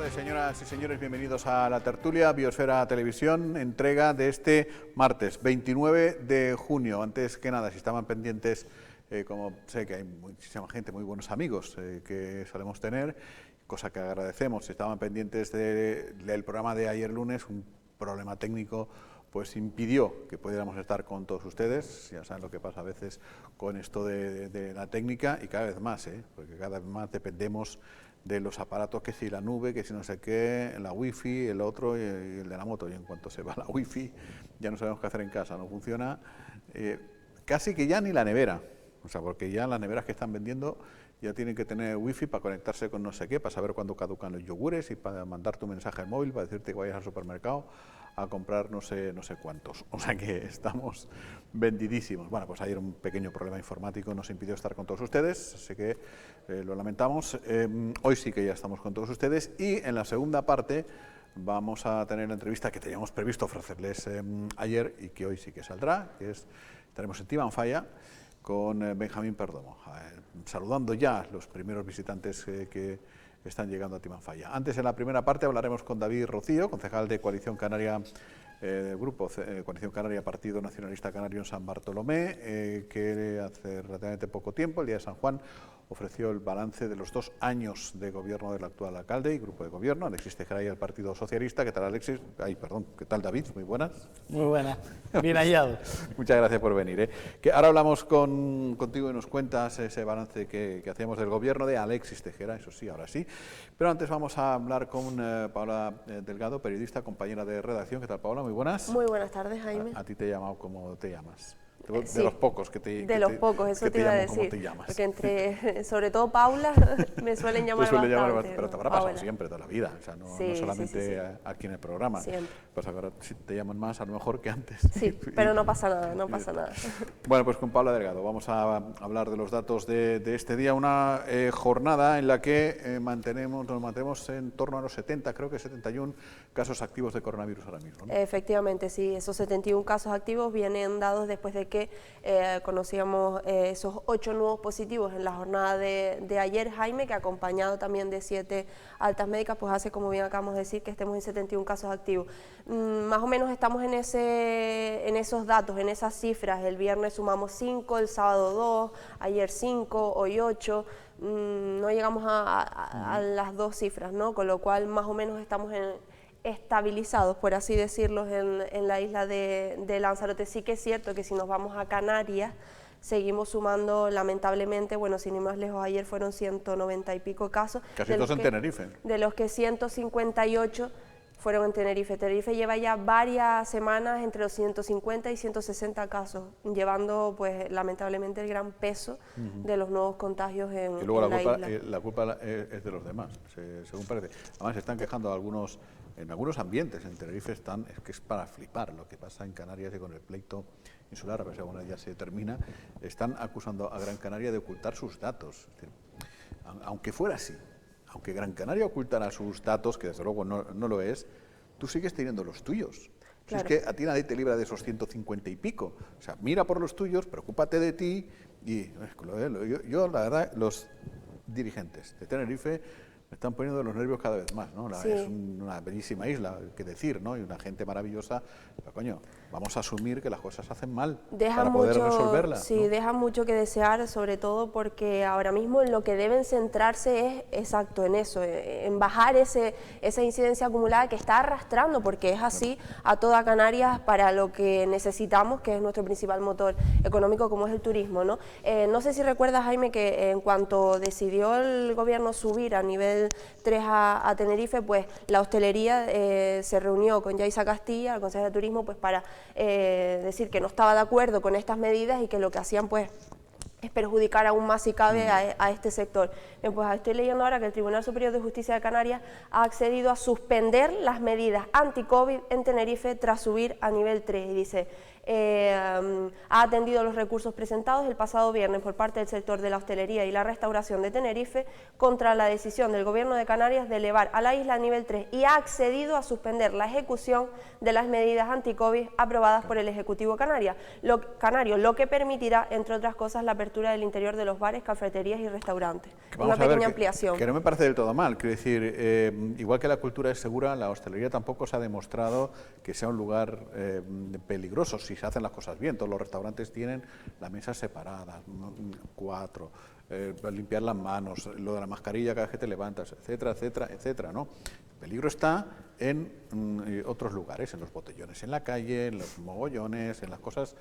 tardes, señoras y señores, bienvenidos a la tertulia Biosfera Televisión, entrega de este martes 29 de junio. Antes que nada, si estaban pendientes, como sé que hay muchísima gente, muy buenos amigos que solemos tener, cosa que agradecemos, si estaban pendientes del programa de ayer lunes, un problema técnico pues impidió que pudiéramos estar con todos ustedes. Ya saben lo que pasa a veces con esto de la técnica, y cada vez más, porque cada vez más dependemos de los aparatos, que si la nube, que si no sé qué, la wifi, el otro y el de la moto, y en cuanto se va la wifi ya no sabemos qué hacer en casa, no funciona casi que ya ni la nevera, o sea, porque ya las neveras que están vendiendo ya tienen que tener wifi para conectarse con no sé qué, para saber cuándo caducan los yogures y para mandar tu mensaje al móvil, para decirte que vayas al supermercado a comprar no sé cuántos. O sea que estamos vendidísimos. Bueno, pues ayer un pequeño problema informático nos impidió estar con todos ustedes, así que lo lamentamos. Hoy sí que ya estamos con todos ustedes, y en la segunda parte vamos a tener la entrevista que teníamos previsto ofrecerles ayer y que hoy sí que saldrá, que estaremos en Timanfaya con Benjamín Perdomo, saludando ya los primeros visitantes que están llegando a Timanfaya. Antes, en la primera parte, hablaremos con David Rocío, concejal de Coalición Canaria, Grupo Coalición Canaria, Partido Nacionalista Canario en San Bartolomé, que hace relativamente poco tiempo, el día de San Juan, ofreció el balance de los 2 años de gobierno del actual alcalde y grupo de gobierno, Alexis Tejera y el Partido Socialista. ¿Qué tal, Alexis? ¿Qué tal, David? Muy buenas. Muy buenas, bien hallado. Muchas gracias por venir. Que ahora hablamos contigo y nos cuentas ese balance que hacíamos del gobierno de Alexis Tejera, eso sí, ahora sí. Pero antes vamos a hablar con Paola Delgado, periodista, compañera de redacción. ¿Qué tal, Paola? Muy buenas. Muy buenas tardes, Jaime. A ti te he llamado como te llamas. De Sí, los pocos que te De los pocos, eso te iba a decir. Porque sobre todo Paula, me suelen llamar bastante. Pero te habrá pasado siempre, toda la vida. O sea, no solamente aquí en el programa. Siempre. Pues ahora te llaman más a lo mejor que antes. Sí, pero no pasa nada, no pasa nada. Bueno, pues con Paola Delgado vamos a hablar de los datos de este día. Una jornada en la que nos mantenemos en torno a los 70, creo que 71 casos activos de coronavirus ahora mismo, ¿no? Efectivamente, sí. Esos 71 casos activos vienen dados después de que conocíamos esos 8 nuevos positivos en la jornada de ayer, Jaime, que acompañado también de 7 altas médicas, pues hace, como bien acabamos de decir, que estemos en 71 casos activos. Más o menos estamos en esos datos, en esas cifras. El viernes sumamos 5, el sábado 2, ayer 5, hoy 8. No llegamos a las 2 cifras, ¿no? Con lo cual más o menos estamos estabilizados, por así decirlo, en la isla de Lanzarote. Sí que es cierto que si nos vamos a Canarias, seguimos sumando, lamentablemente, bueno, sin ir más lejos, ayer fueron 190 y pico casos. Casi todos en Tenerife. De los que 158 fueron en Tenerife. Tenerife lleva ya varias semanas entre los 150 y 160 casos, llevando, pues, lamentablemente el gran peso de los nuevos contagios en y luego la isla. La culpa es de los demás, según parece. Además, se están quejando en algunos ambientes en Tenerife, es que es para flipar lo que pasa en Canarias, y con el pleito insular, a ver si alguna ya se termina, están acusando a Gran Canaria de ocultar sus datos. Es decir, aunque fuera así, aunque Gran Canaria ocultara sus datos, que desde luego no lo es, tú sigues teniendo los tuyos. Claro. Si es que a ti nadie te libra de esos 150 y pico. O sea, mira por los tuyos, preocúpate de ti. Y yo la verdad, los dirigentes de Tenerife me están poniendo los nervios cada vez más, ¿no? Sí. Es una bellísima isla, que decir, ¿no? Y una gente maravillosa, pero coño, vamos a asumir que las cosas se hacen mal para poder resolverlas. Sí, ¿no? Dejan mucho que desear, sobre todo porque ahora mismo en lo que deben centrarse es exacto en eso, en bajar esa incidencia acumulada que está arrastrando, porque es así, a toda Canarias para lo que necesitamos, que es nuestro principal motor económico, como es el turismo, ¿no? No sé si recuerdas, Jaime, que en cuanto decidió el gobierno subir a nivel 3 a Tenerife, pues la hostelería se reunió con Yaiza Castilla, el consejero de turismo, pues para decir que no estaba de acuerdo con estas medidas y que lo que hacían pues es perjudicar aún más, si cabe, a este sector. Bien, pues estoy leyendo ahora que el Tribunal Superior de Justicia de Canarias ha accedido a suspender las medidas anti-COVID en Tenerife tras subir a nivel 3, y dice, ha atendido los recursos presentados el pasado viernes por parte del sector de la hostelería y la restauración de Tenerife contra la decisión del Gobierno de Canarias de elevar a la isla a nivel 3 y ha accedido a suspender la ejecución de las medidas anti-COVID aprobadas por el Ejecutivo canario, lo que permitirá, entre otras cosas, la apertura del interior de los bares, cafeterías y restaurantes. Una pequeña ampliación. Que no me parece del todo mal, quiero decir, igual que la cultura es segura, la hostelería tampoco se ha demostrado que sea un lugar peligroso si se hacen las cosas bien. Todos los restaurantes tienen las mesas separadas, 4, limpiar las manos, lo de la mascarilla cada vez que te levantas, etcétera, etcétera, etcétera, ¿no? El peligro está en otros lugares, en los botellones en la calle, en los mogollones, en las cosas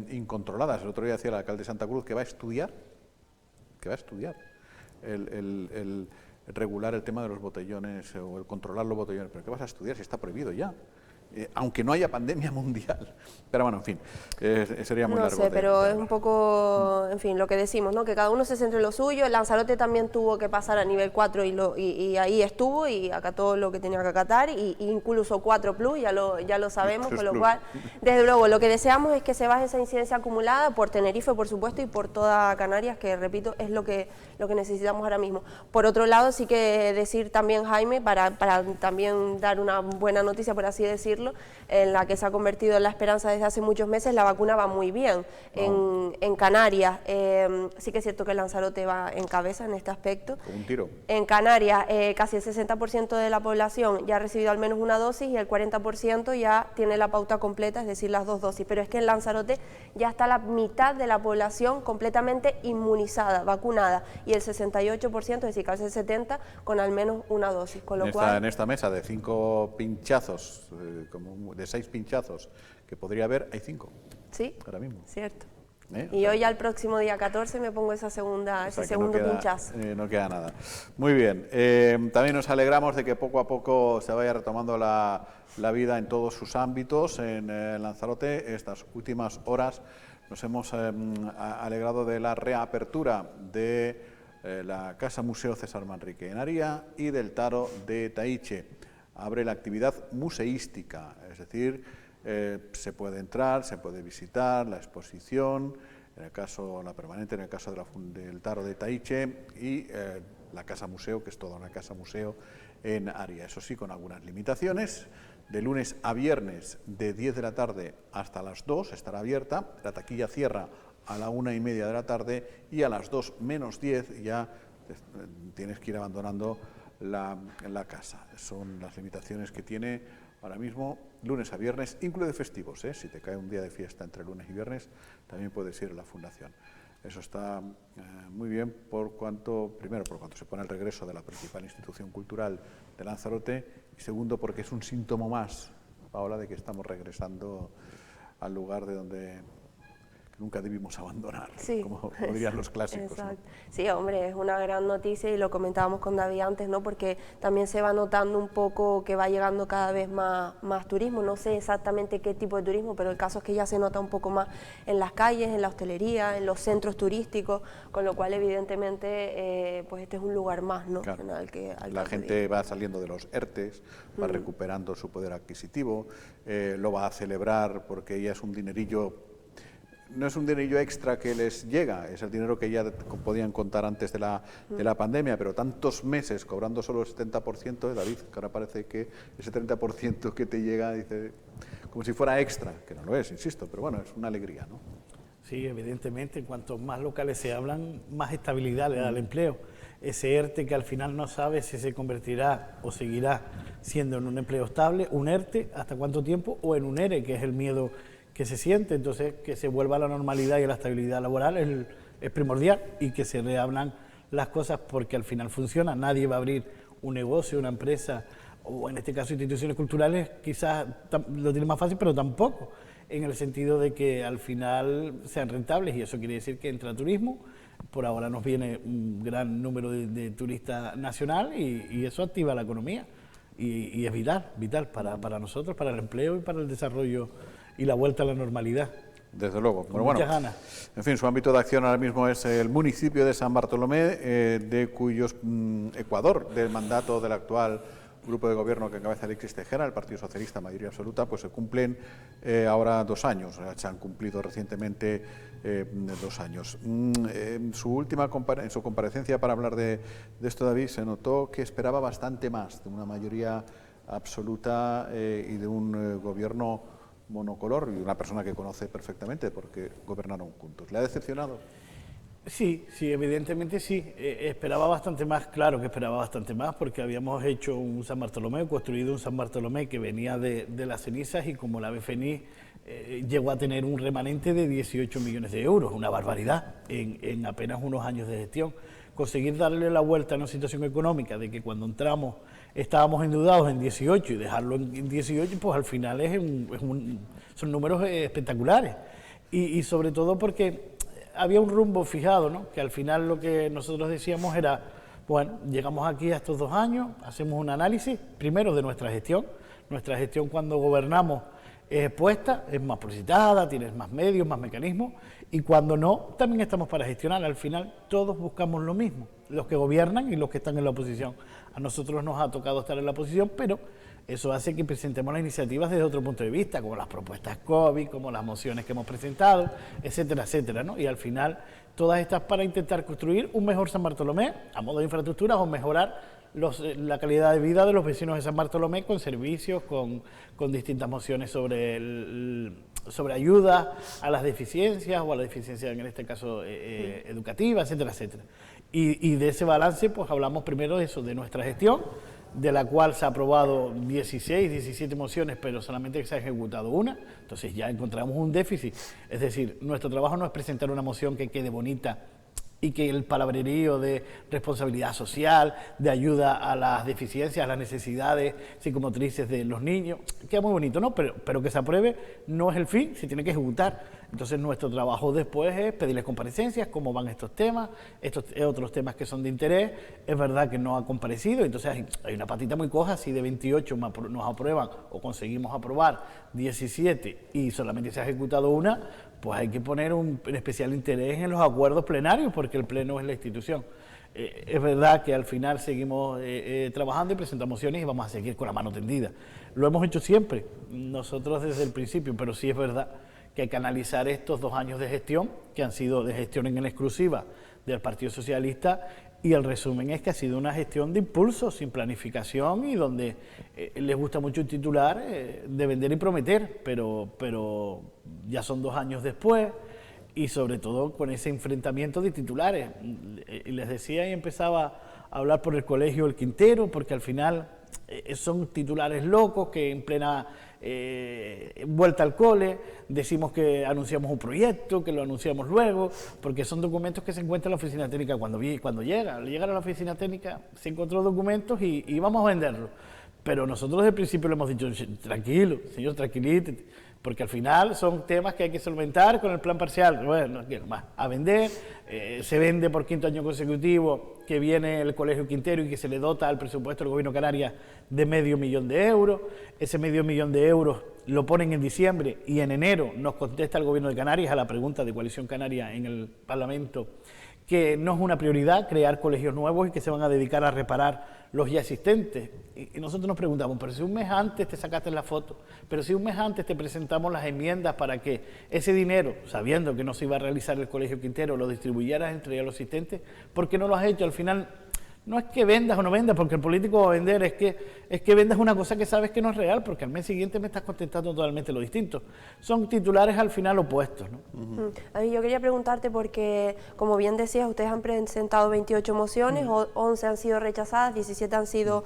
incontroladas. El otro día decía el alcalde de Santa Cruz que va a estudiar el regular el tema de los botellones o el controlar los botellones. ¿Pero qué vas a estudiar si está prohibido ya? Aunque no haya pandemia mundial. Pero bueno, en fin, sería muy largo. No sé, pero es un poco, en fin, lo que decimos, ¿no? Que cada uno se centre en lo suyo. El Lanzarote también tuvo que pasar a nivel 4 y ahí estuvo y acató lo que tenía que acatar, y incluso 4 plus, ya lo sabemos, con lo cual, desde luego, lo que deseamos es que se baje esa incidencia acumulada por Tenerife, por supuesto, y por toda Canarias, que, repito, es lo que necesitamos ahora mismo. Por otro lado, sí que decir también, Jaime, para también dar una buena noticia, por así decirlo, en la que se ha convertido en la esperanza desde hace muchos meses, la vacuna va muy bien en Canarias. Sí que es cierto que Lanzarote va en cabeza en este aspecto. Un tiro. En Canarias, casi el 60% de la población ya ha recibido al menos una dosis y el 40% ya tiene la pauta completa, es decir, las 2 dosis. Pero es que en Lanzarote ya está la mitad de la población completamente inmunizada, vacunada, y el 68%, es decir, casi el 70%, con al menos una dosis. Con lo cual, en esta mesa de 5 pinchazos, como de 6 pinchazos que podría haber, hay 5. Sí, ahora mismo. Cierto. Y hoy al próximo día 14 me pongo ese segundo pinchazo. No queda nada. Muy bien. También nos alegramos de que poco a poco se vaya retomando la vida en todos sus ámbitos en Lanzarote. Estas últimas horas nos hemos alegrado de la reapertura de la Casa Museo César Manrique en Aria y del Taro de Taiche. Abre la actividad museística, es decir, se puede entrar, se puede visitar la exposición, en el caso la permanente, en el caso del Taro de Taiche, y la Casa Museo, que es toda una Casa Museo en Aria. Eso sí, con algunas limitaciones. De lunes a viernes, de 10 de la tarde hasta las 2 estará abierta. La taquilla cierra a la 1:30 de la tarde y a las 2 menos 10 ya tienes que ir abandonando la casa. Son las limitaciones que tiene ahora mismo lunes a viernes, incluye festivos, si te cae un día de fiesta entre lunes y viernes, también puedes ir a la fundación. Eso está muy bien primero por cuanto se pone el regreso de la principal institución cultural de Lanzarote, y segundo porque es un síntoma más, Paola, de que estamos regresando al lugar de donde nunca debimos abandonar, sí, como dirían los clásicos. ¿No? Sí, hombre, es una gran noticia y lo comentábamos con David antes, ¿no? Porque también se va notando un poco que va llegando cada vez más turismo. No sé exactamente qué tipo de turismo, pero el caso es que ya se nota un poco más en las calles, en la hostelería, en los centros turísticos, con lo cual evidentemente pues este es un lugar más, ¿no? Claro. al la gente va saliendo de los ERTES, va recuperando su poder adquisitivo, lo va a celebrar porque ya es un dinerillo. No es un dinerillo extra que les llega, es el dinero que ya podían contar antes de la pandemia, pero tantos meses cobrando solo el 70%, David, que ahora parece que ese 30% que te llega, dice, como si fuera extra, que no lo es, insisto, pero bueno, es una alegría, ¿no? Sí, evidentemente, cuanto más locales se hablan, más estabilidad le da al empleo. Ese ERTE que al final no sabe si se convertirá o seguirá siendo en un empleo estable, un ERTE, hasta cuánto tiempo, o en un ERE, que es el miedo que se siente. Entonces que se vuelva a la normalidad y a la estabilidad laboral es primordial, y que se reabran las cosas porque al final funciona. Nadie va a abrir un negocio, una empresa, o en este caso instituciones culturales, quizás lo tiene más fácil, pero tampoco, en el sentido de que al final sean rentables, y eso quiere decir que entra turismo. Por ahora nos viene un gran número de turistas nacional y eso activa la economía y es vital para nosotros, para el empleo y para el desarrollo y la vuelta a la normalidad. Desde luego. Con muchas ganas. En fin, su ámbito de acción ahora mismo es el municipio de San Bartolomé, de cuyos Ecuador, del mandato del actual grupo de gobierno que encabeza Alexis Tejera, el Partido Socialista, mayoría absoluta, pues se cumplen ahora 2 años, se han cumplido recientemente 2 años. En su comparecencia para hablar de esto, David, se notó que esperaba bastante más de una mayoría absoluta y de un gobierno monocolor, y una persona que conoce perfectamente porque gobernaron juntos. ¿Le ha decepcionado? Sí, evidentemente sí. Esperaba bastante más, claro que esperaba bastante más, porque habíamos hecho un San Bartolomé, construido un San Bartolomé que venía de las cenizas, y como la BFNI llegó a tener un remanente de 18 millones de euros, una barbaridad, en apenas unos años de gestión. Conseguir darle la vuelta a una situación económica de que cuando entramos estábamos endeudados en 18 y dejarlo en 18, pues al final son números espectaculares. Y sobre todo porque había un rumbo fijado, ¿no? Que al final lo que nosotros decíamos era, bueno, llegamos aquí a estos 2 años, hacemos un análisis, primero de nuestra gestión. Nuestra gestión cuando gobernamos es expuesta, es más publicitada, tienes más medios, más mecanismos, y cuando no, también estamos para gestionar. Al final todos buscamos lo mismo, los que gobiernan y los que están en la oposición. A nosotros nos ha tocado estar en la oposición, pero eso hace que presentemos las iniciativas desde otro punto de vista, como las propuestas COVID, como las mociones que hemos presentado, etcétera, etcétera, ¿no? Y al final, todas estas para intentar construir un mejor San Bartolomé a modo de infraestructuras o mejorar la calidad de vida de los vecinos de San Bartolomé con servicios, con distintas mociones sobre ayuda a las deficiencias o a la deficiencia, en este caso, educativa, etcétera, etcétera. Y de ese balance, pues hablamos primero de eso, de nuestra gestión, de la cual se ha aprobado 16, 17 mociones, pero solamente se ha ejecutado una, entonces ya encontramos un déficit. Es decir, nuestro trabajo no es presentar una moción que quede bonita y que el palabrerío de responsabilidad social, de ayuda a las deficiencias, a las necesidades psicomotrices de los niños, queda muy bonito, ¿no? Pero que se apruebe no es el fin, se tiene que ejecutar. Entonces nuestro trabajo después es pedirles comparecencias, cómo van estos temas, estos otros temas que son de interés. Es verdad que no ha comparecido, entonces hay una patita muy coja. Si de 28 nos aprueban o conseguimos aprobar 17 y solamente se ha ejecutado una, pues hay que poner un especial interés en los acuerdos plenarios, porque el pleno es la institución. Es verdad que al final seguimos trabajando y presentamos mociones y vamos a seguir con la mano tendida. Lo hemos hecho siempre, nosotros desde el principio, pero sí es verdad que hay que analizar estos 2 años de gestión, que han sido de gestión en exclusiva del Partido Socialista, y el resumen es que ha sido una gestión de impulso, sin planificación, y donde les gusta mucho el titular de vender y prometer, pero ya son 2 años después, y sobre todo con ese enfrentamiento de titulares. Y les decía y empezaba a hablar por el Colegio El Quintero, porque al final son titulares locos que en plena vuelta al cole decimos que anunciamos un proyecto, que lo anunciamos luego, porque son documentos que se encuentran en la oficina técnica cuando llega. Al llegar a la oficina técnica se encontró documentos y vamos a venderlos. Pero nosotros desde el principio le hemos dicho, tranquilo, señor, tranquilízate, porque al final son temas que hay que solventar con el plan parcial. Bueno, no quiero más. A vender, se vende por 5º año consecutivo que viene el Colegio Quintero y que se le dota al presupuesto del Gobierno de Canarias de $500.000 de euros. Ese $500.000 de euros lo ponen en diciembre y en enero nos contesta el Gobierno de Canarias a la pregunta de Coalición Canaria en el Parlamento que no es una prioridad crear colegios nuevos y que se van a dedicar a reparar los ya existentes. Y nosotros nos preguntamos, pero si un mes antes te sacaste la foto, pero si un mes antes te presentamos las enmiendas para que ese dinero, sabiendo que no se iba a realizar el Colegio Quintero, lo distribuyeras entre ya los asistentes, ¿por qué no lo has hecho? Al final, no es que vendas o no vendas, porque el político va a vender, es que vendas una cosa que sabes que no es real, porque al mes siguiente me estás contestando totalmente lo distinto. Son titulares al final opuestos, ¿no? A mí yo quería preguntarte porque, como bien decías, ustedes han presentado 28 mociones, 11 han sido rechazadas, 17 han sido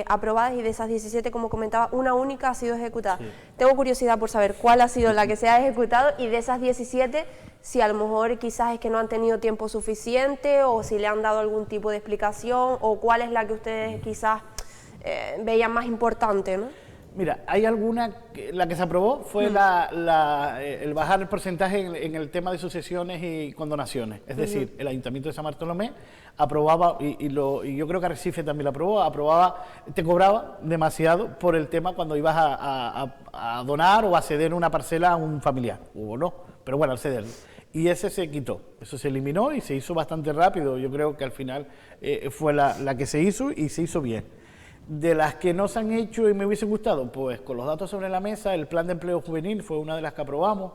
aprobadas, y de esas 17, como comentaba, una única ha sido ejecutada. Sí. Tengo curiosidad por saber cuál ha sido la que se ha ejecutado, y de esas 17... si a lo mejor quizás es que no han tenido tiempo suficiente, o si le han dado algún tipo de explicación, o cuál es la que ustedes quizás veían más importante, ¿no? Mira, hay alguna, la que se aprobó fue el bajar el porcentaje en el tema de sucesiones y condonaciones. Es decir, el Ayuntamiento de San Bartolomé aprobaba, y yo creo que Arrecife también lo aprobaba, te cobraba demasiado por el tema cuando ibas a donar o a ceder una parcela a un familiar, o no, pero bueno, al ceder. Y ese se quitó, eso se eliminó y se hizo bastante rápido. Yo creo que al final fue la que se hizo y se hizo bien. De las que no se han hecho y me hubiese gustado, pues con los datos sobre la mesa, el plan de empleo juvenil fue una de las que aprobamos.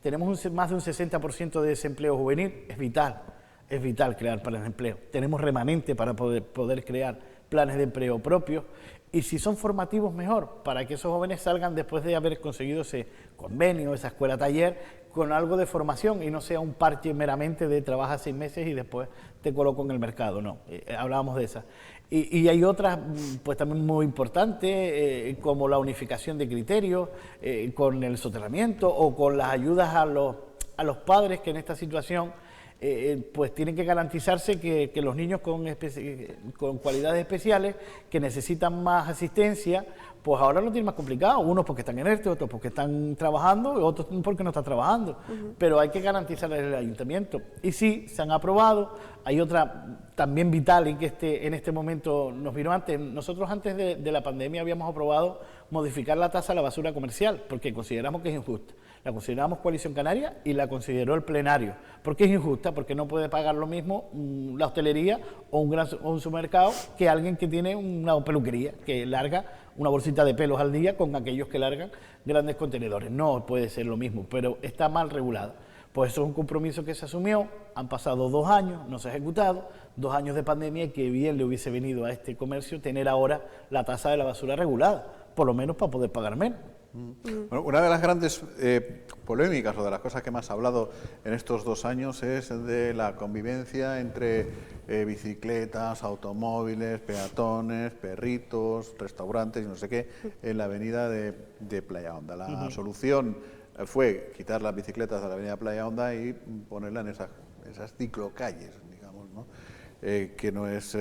Tenemos más de un 60% de desempleo juvenil, es vital crear planes de empleo. Tenemos remanente para poder crear planes de empleo propios, y si son formativos, mejor, para que esos jóvenes salgan después de haber conseguido ese convenio, esa escuela taller, con algo de formación y no sea un parche meramente de trabaja 6 meses y después te coloco en el mercado, no, hablábamos de esas. Y hay otras pues también muy importantes, como la unificación de criterios, con el soterramiento o con las ayudas a los padres que en esta situación pues tienen que garantizarse que los niños con cualidades especiales, que necesitan más asistencia, pues ahora lo tienen más complicado, unos porque están en ERTE, otros porque están trabajando, y otros porque no están trabajando, pero hay que garantizarles el ayuntamiento. Y sí, se han aprobado. Hay otra también vital y que en este momento nos vino antes. Nosotros antes de la pandemia habíamos aprobado modificar la tasa de la basura comercial, porque consideramos que es injusta. La consideramos Coalición Canaria y la consideró el plenario. ¿Por qué es injusta? Porque no puede pagar lo mismo la hostelería o un supermercado que alguien que tiene una peluquería, que larga una bolsita de pelos al día con aquellos que largan grandes contenedores. No puede ser lo mismo, pero está mal regulado. Pues eso es un compromiso que se asumió, han pasado 2 años, no se ha ejecutado, 2 años de pandemia, y que bien le hubiese venido a este comercio tener ahora la tasa de la basura regulada, por lo menos para poder pagar menos. Bueno, una de las grandes polémicas o de las cosas que más ha hablado en estos 2 años es de la convivencia entre bicicletas, automóviles, peatones, perritos, restaurantes y no sé qué en la avenida de Playa Honda. La solución fue quitar las bicicletas de la avenida Playa Honda y ponerlas en esas ciclocalles, digamos, ¿no? Que no es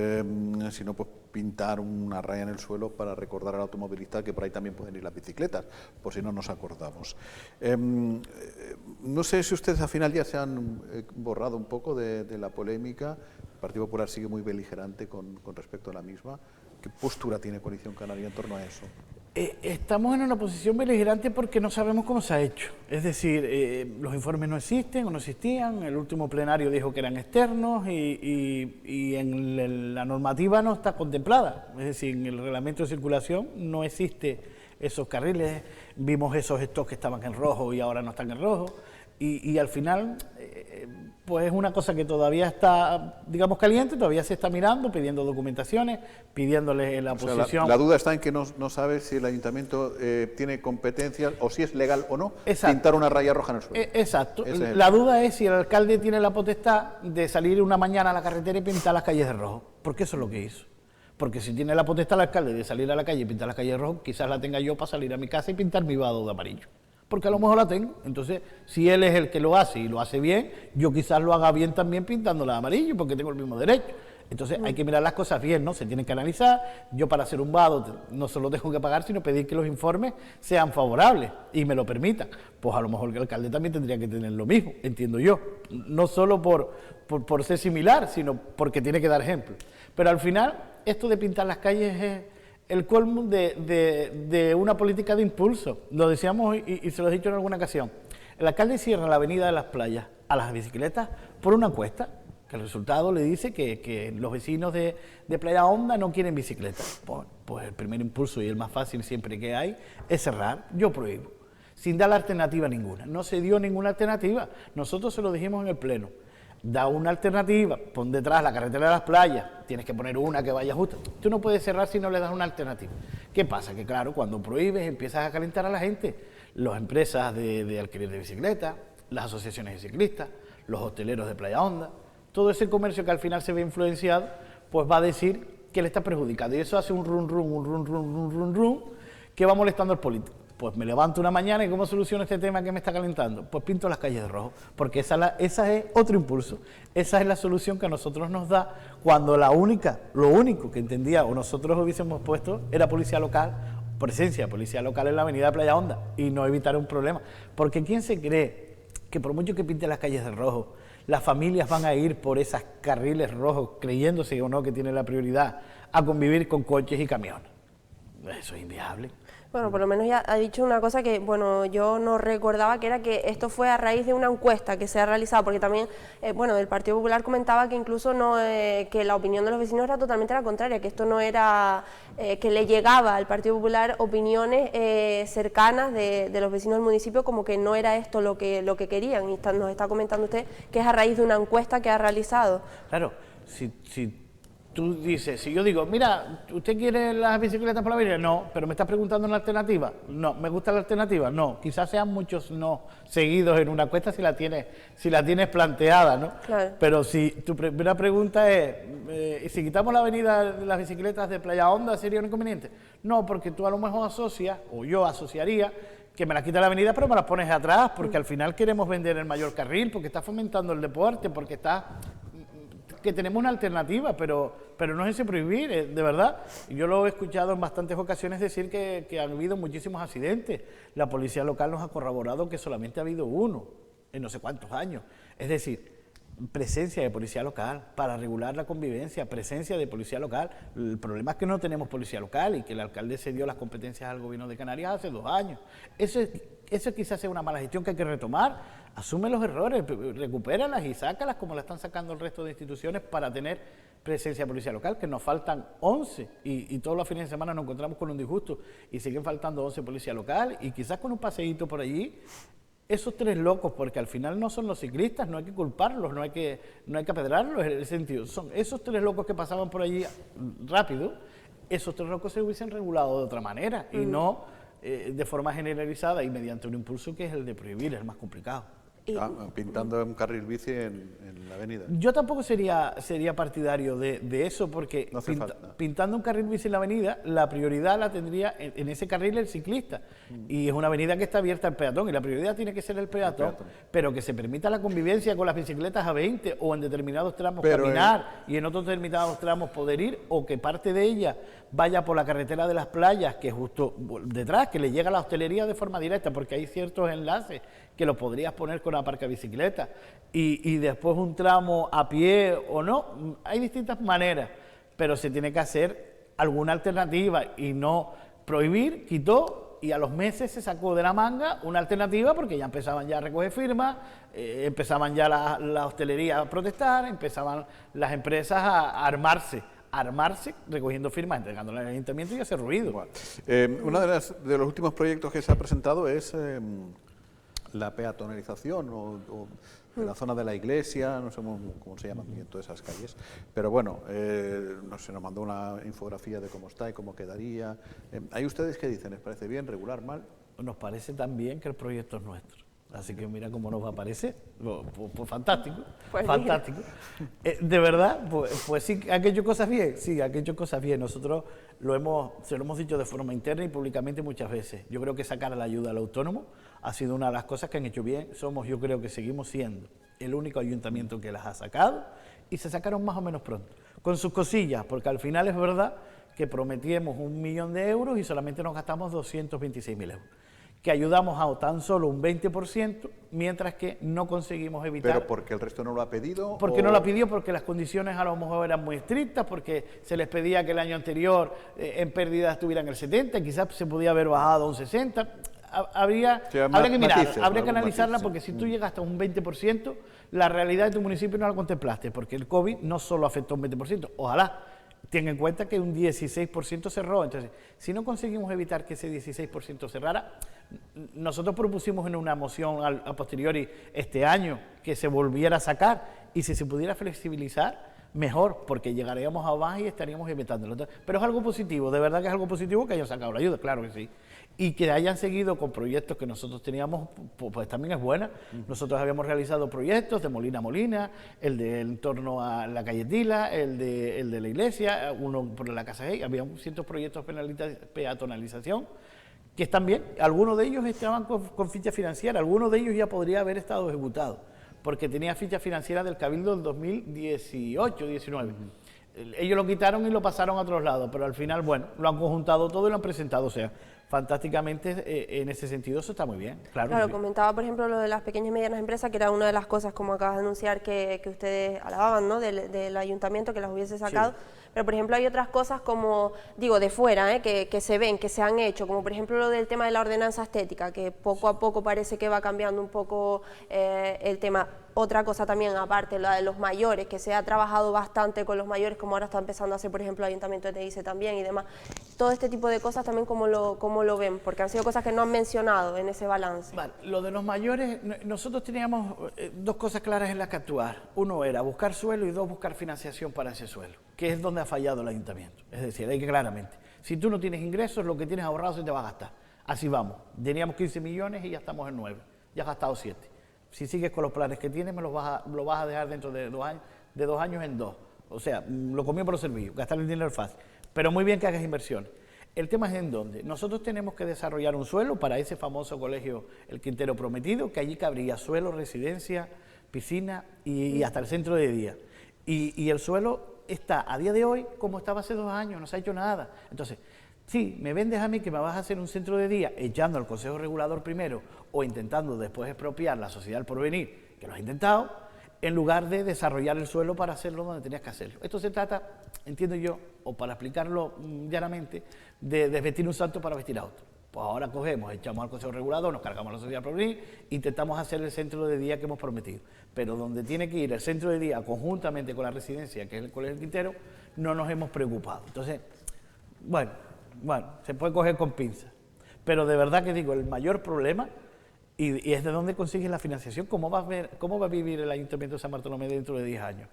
sino pues pintar una raya en el suelo para recordar al automovilista que por ahí también pueden ir las bicicletas, por si no nos acordamos. No sé si ustedes al final ya se han borrado un poco de la polémica. El Partido Popular sigue muy beligerante con respecto a la misma. ¿Qué postura tiene Coalición Canaria en torno a eso? Estamos en una posición beligerante porque no sabemos cómo se ha hecho. Es decir, los informes no existen o no existían, el último plenario dijo que eran externos y en la normativa no está contemplada. Es decir, en el reglamento de circulación no existe esos carriles, vimos esos stocks que estaban en rojo y ahora no están en rojo. Y al final, pues es una cosa que todavía está, digamos, caliente, todavía se está mirando, pidiendo documentaciones, pidiéndole la posición. La duda está en que no sabe si el ayuntamiento tiene competencias o si es legal o no pintar una raya roja en el suelo. Exacto. La duda es si el alcalde tiene la potestad de salir una mañana a la carretera y pintar las calles de rojo, porque eso es lo que hizo. Porque si tiene la potestad el alcalde de salir a la calle y pintar las calles de rojo, quizás la tenga yo para salir a mi casa y pintar mi vado de amarillo. Porque a lo mejor la tengo. Entonces, si él es el que lo hace y lo hace bien, yo quizás lo haga bien también pintándola de amarillo, porque tengo el mismo derecho. Entonces, hay que mirar las cosas bien, ¿no? Se tienen que analizar. Yo, para hacer un vado, no solo tengo que pagar, sino pedir que los informes sean favorables y me lo permitan. Pues a lo mejor el alcalde también tendría que tener lo mismo, entiendo yo. No solo por ser similar, sino porque tiene que dar ejemplo. Pero al final, esto de pintar las calles es el colmo de una política de impulso. Lo decíamos y se lo he dicho en alguna ocasión. El alcalde cierra la avenida de las playas a las bicicletas por una encuesta, que el resultado le dice que los vecinos de Playa Honda no quieren bicicletas. Pues el primer impulso y el más fácil siempre que hay es cerrar. Yo prohíbo, sin dar alternativa ninguna. No se dio ninguna alternativa. Nosotros se lo dijimos en el pleno. Da una alternativa, pon detrás la carretera de las playas, tienes que poner una que vaya justa. Tú no puedes cerrar si no le das una alternativa. ¿Qué pasa? Que claro, cuando prohíbes empiezas a calentar a la gente. Las empresas de alquiler de bicicletas, las asociaciones de ciclistas, los hosteleros de Playa Honda, todo ese comercio que al final se ve influenciado, pues va a decir que le está perjudicando. Y eso hace un run, que va molestando al político. Pues me levanto una mañana y ¿cómo soluciono este tema que me está calentando? Pues pinto las calles de rojo, porque esa es otro impulso. Esa es la solución que a nosotros nos da cuando lo único que entendía o nosotros hubiésemos puesto era policía local, presencia policía local en la avenida Playa Honda y no evitar un problema. Porque ¿quién se cree que por mucho que pinte las calles de rojo, las familias van a ir por esos carriles rojos creyéndose o no que tienen la prioridad a convivir con coches y camiones? Eso es inviable. Bueno, por lo menos ya ha dicho una cosa que, bueno, yo no recordaba, que era que esto fue a raíz de una encuesta que se ha realizado, porque también, bueno, el Partido Popular comentaba que incluso no, que la opinión de los vecinos era totalmente la contraria, que esto no era, que le llegaba al Partido Popular opiniones cercanas de los vecinos del municipio, como que no era esto lo que querían, y nos está comentando usted que es a raíz de una encuesta que ha realizado. Claro, si tú dices, si yo digo, mira, ¿usted quiere las bicicletas por la avenida? No, pero me estás preguntando una alternativa. No, ¿me gusta la alternativa? No, quizás sean muchos no seguidos en una encuesta si la tienes planteada, ¿no? Claro. Pero si tu primera pregunta es, si quitamos la avenida de las bicicletas de Playa Honda, ¿sería un inconveniente? No, porque tú a lo mejor asocias, o yo asociaría, que me las quita la avenida pero me las pones atrás, porque al final queremos vender el mayor carril, porque está fomentando el deporte, porque está... que tenemos una alternativa, pero no es ese prohibir, de verdad. Yo lo he escuchado en bastantes ocasiones decir que han habido muchísimos accidentes. La policía local nos ha corroborado que solamente ha habido uno en no sé cuántos años. Es decir, presencia de policía local para regular la convivencia, presencia de policía local. El problema es que no tenemos policía local y que el alcalde cedió las competencias al gobierno de Canarias hace 2 años. Eso quizás sea una mala gestión que hay que retomar. Asume los errores, recupéralas y sácalas como la están sacando el resto de instituciones para tener presencia de policía local, que nos faltan 11 y todos los fines de semana nos encontramos con un disgusto y siguen faltando 11 policía local y quizás con un paseíto por allí. Esos 3 locos, porque al final no son los ciclistas, no hay que culparlos, no hay que apedrarlos en el sentido. Son esos 3 locos que pasaban por allí rápido, esos 3 locos se hubiesen regulado de otra manera y no de forma generalizada y mediante un impulso que es el de prohibir, el más complicado. Pintando un carril bici en la avenida. Yo tampoco sería partidario de eso, porque no hace falta. Pintando un carril bici en la avenida, la prioridad la tendría en ese carril el ciclista. Y es una avenida que está abierta al peatón, y la prioridad tiene que ser el peatón, pero que se permita la convivencia con las bicicletas a 20, o en determinados tramos caminar, y en otros determinados tramos poder ir, o que parte de ella vaya por la carretera de las playas, que es justo detrás, que le llega a la hostelería de forma directa, porque hay ciertos enlaces que lo podrías poner con una parca bicicleta, y después un tramo a pie o no. Hay distintas maneras, pero se tiene que hacer alguna alternativa y no prohibir. Quitó y a los meses se sacó de la manga una alternativa, porque ya empezaban ya a recoger firmas, empezaban ya la hostelería a protestar, empezaban las empresas a armarse recogiendo firmas, entregándolas al ayuntamiento y hacer ruido. Igual. Uno de los últimos proyectos que se ha presentado es la peatonalización o de la zona de la iglesia, no sé cómo se llaman bien todas esas calles, pero bueno, no sé, nos mandó una infografía de cómo está y cómo quedaría. ¿Hay ustedes qué dicen? ¿Les parece bien, regular, mal? Nos parece tan bien que el proyecto es nuestro. Así que mira cómo nos va a parecer. Pues fantástico, pues fantástico. De verdad, pues sí, ¿ha hecho cosas bien? Sí, ha hecho cosas bien. Nosotros se lo hemos dicho de forma interna y públicamente muchas veces. Yo creo que sacar la ayuda al autónomo ha sido una de las cosas que han hecho bien. Yo creo que seguimos siendo el único ayuntamiento que las ha sacado, y se sacaron más o menos pronto, con sus cosillas, porque al final es verdad que prometíamos 1 millón de euros y solamente nos gastamos 226.000 euros. Que ayudamos a tan solo un 20%, mientras que no conseguimos evitar... ¿Pero porque el resto no lo ha pedido? Porque no lo ha pedido, porque las condiciones a lo mejor eran muy estrictas, porque se les pedía que el año anterior en pérdidas estuvieran el 70%, quizás se podía haber bajado a un 60%. Habría que mirar, habría que analizarla, porque si tú llegas hasta un 20%, la realidad de tu municipio no la contemplaste, porque el COVID no solo afectó un 20%, ojalá. Ten en cuenta que un 16% cerró. Entonces, si no conseguimos evitar que ese 16% cerrara, nosotros propusimos en una moción a posteriori este año que se volviera a sacar, y si se pudiera flexibilizar, mejor, porque llegaríamos a más y estaríamos evitándolo. Pero es algo positivo, de verdad que es algo positivo que hayan sacado la ayuda, claro que sí. Y que hayan seguido con proyectos que nosotros teníamos, pues también es buena. Nosotros habíamos realizado proyectos de Molina a Molina, el de en torno a la calle Tila, el de la iglesia, uno por la Casa Hey. Había ciertos proyectos de peatonalización que están bien. Algunos de ellos estaban con ficha financiera, algunos de ellos ya podría haber estado ejecutados, porque tenía ficha financiera del Cabildo del 2018-19. Ellos lo quitaron y lo pasaron a otros lados, pero al final, bueno, lo han conjuntado todo y lo han presentado. O sea, fantásticamente en ese sentido eso está muy bien. Claro, Claro, sí. comentaba, por ejemplo, lo de las pequeñas y medianas empresas, que era una de las cosas, como acabas de anunciar, que ustedes alababan, ¿no?, del ayuntamiento, que las hubiese sacado. Sí. Pero, por ejemplo, hay otras cosas como, digo, de fuera, que se ven, que se han hecho, como por ejemplo lo del tema de la ordenanza estética, que poco a poco parece que va cambiando un poco el tema. Otra cosa también, aparte, la de los mayores, que se ha trabajado bastante con los mayores, como ahora está empezando a hacer, por ejemplo, el Ayuntamiento de Teguise también y demás. Todo este tipo de cosas también, ¿cómo lo ven? Porque han sido cosas que no han mencionado en ese balance. Vale, lo de los mayores, nosotros teníamos dos cosas claras en las que actuar. Uno era buscar suelo y dos, buscar financiación para ese suelo, que es donde ha fallado el ayuntamiento. Es decir, hay que claramente, si tú no tienes ingresos, lo que tienes ahorrado se te va a gastar. Así vamos, teníamos 15 millones y ya estamos en 9, ya has gastado 7. Si sigues con los planes que tienes, lo vas a dejar dentro de 2 años en 2. O sea, lo comió por los servicios, gastar el dinero es fácil. Pero muy bien que hagas inversiones. El tema es en dónde. Nosotros tenemos que desarrollar un suelo para ese famoso colegio El Quintero Prometido, que allí cabría suelo, residencia, piscina y hasta el centro de día. Y el suelo está a día de hoy como estaba hace 2 años, no se ha hecho nada. Entonces, sí, me vendes a mí que me vas a hacer un centro de día echando al Consejo Regulador primero o intentando después expropiar la Sociedad del Porvenir, que lo has intentado, en lugar de desarrollar el suelo para hacerlo donde tenías que hacerlo. Esto se trata, entiendo yo, o para explicarlo llanamente, de desvestir un santo para vestir a otro. Pues ahora cogemos, echamos al Consejo Regulador, nos cargamos la Sociedad del Porvenir, intentamos hacer el centro de día que hemos prometido. Pero donde tiene que ir el centro de día conjuntamente con la residencia, que es el Colegio del Quintero, no nos hemos preocupado. Entonces, bueno, se puede coger con pinzas. Pero de verdad que digo, el mayor problema, y es de dónde consigues la financiación, ¿cómo va a vivir el Ayuntamiento de San Bartolomé dentro de 10 años?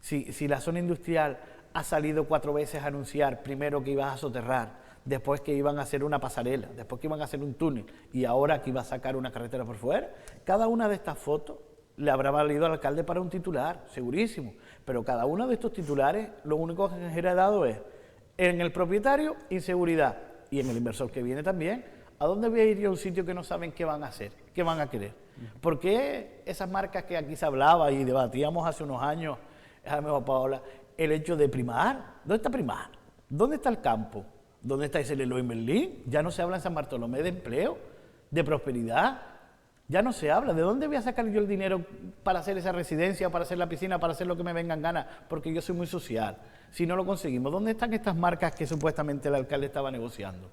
Si la zona industrial ha salido 4 veces a anunciar, primero que ibas a soterrar, después que iban a hacer una pasarela, después que iban a hacer un túnel, y ahora que iba a sacar una carretera por fuera, cada una de estas fotos le habrá valido al alcalde para un titular, segurísimo, pero cada uno de estos titulares lo único que han generado es, en el propietario, inseguridad, y en el inversor que viene también, ¿a dónde voy a ir yo a un sitio que no saben qué van a hacer, qué van a querer? ¿Por qué esas marcas que aquí se hablaba y debatíamos hace unos años, Jaime o Paola, el hecho de Primar? ¿Dónde está Primar? ¿Dónde está el campo? ¿Dónde está ese Leroy Merlin? Ya no se habla en San Bartolomé de empleo, de prosperidad, ya no se habla. ¿De dónde voy a sacar yo el dinero para hacer esa residencia, para hacer la piscina, para hacer lo que me vengan ganas? Porque yo soy muy social. Si no lo conseguimos, ¿dónde están estas marcas que supuestamente el alcalde estaba negociando?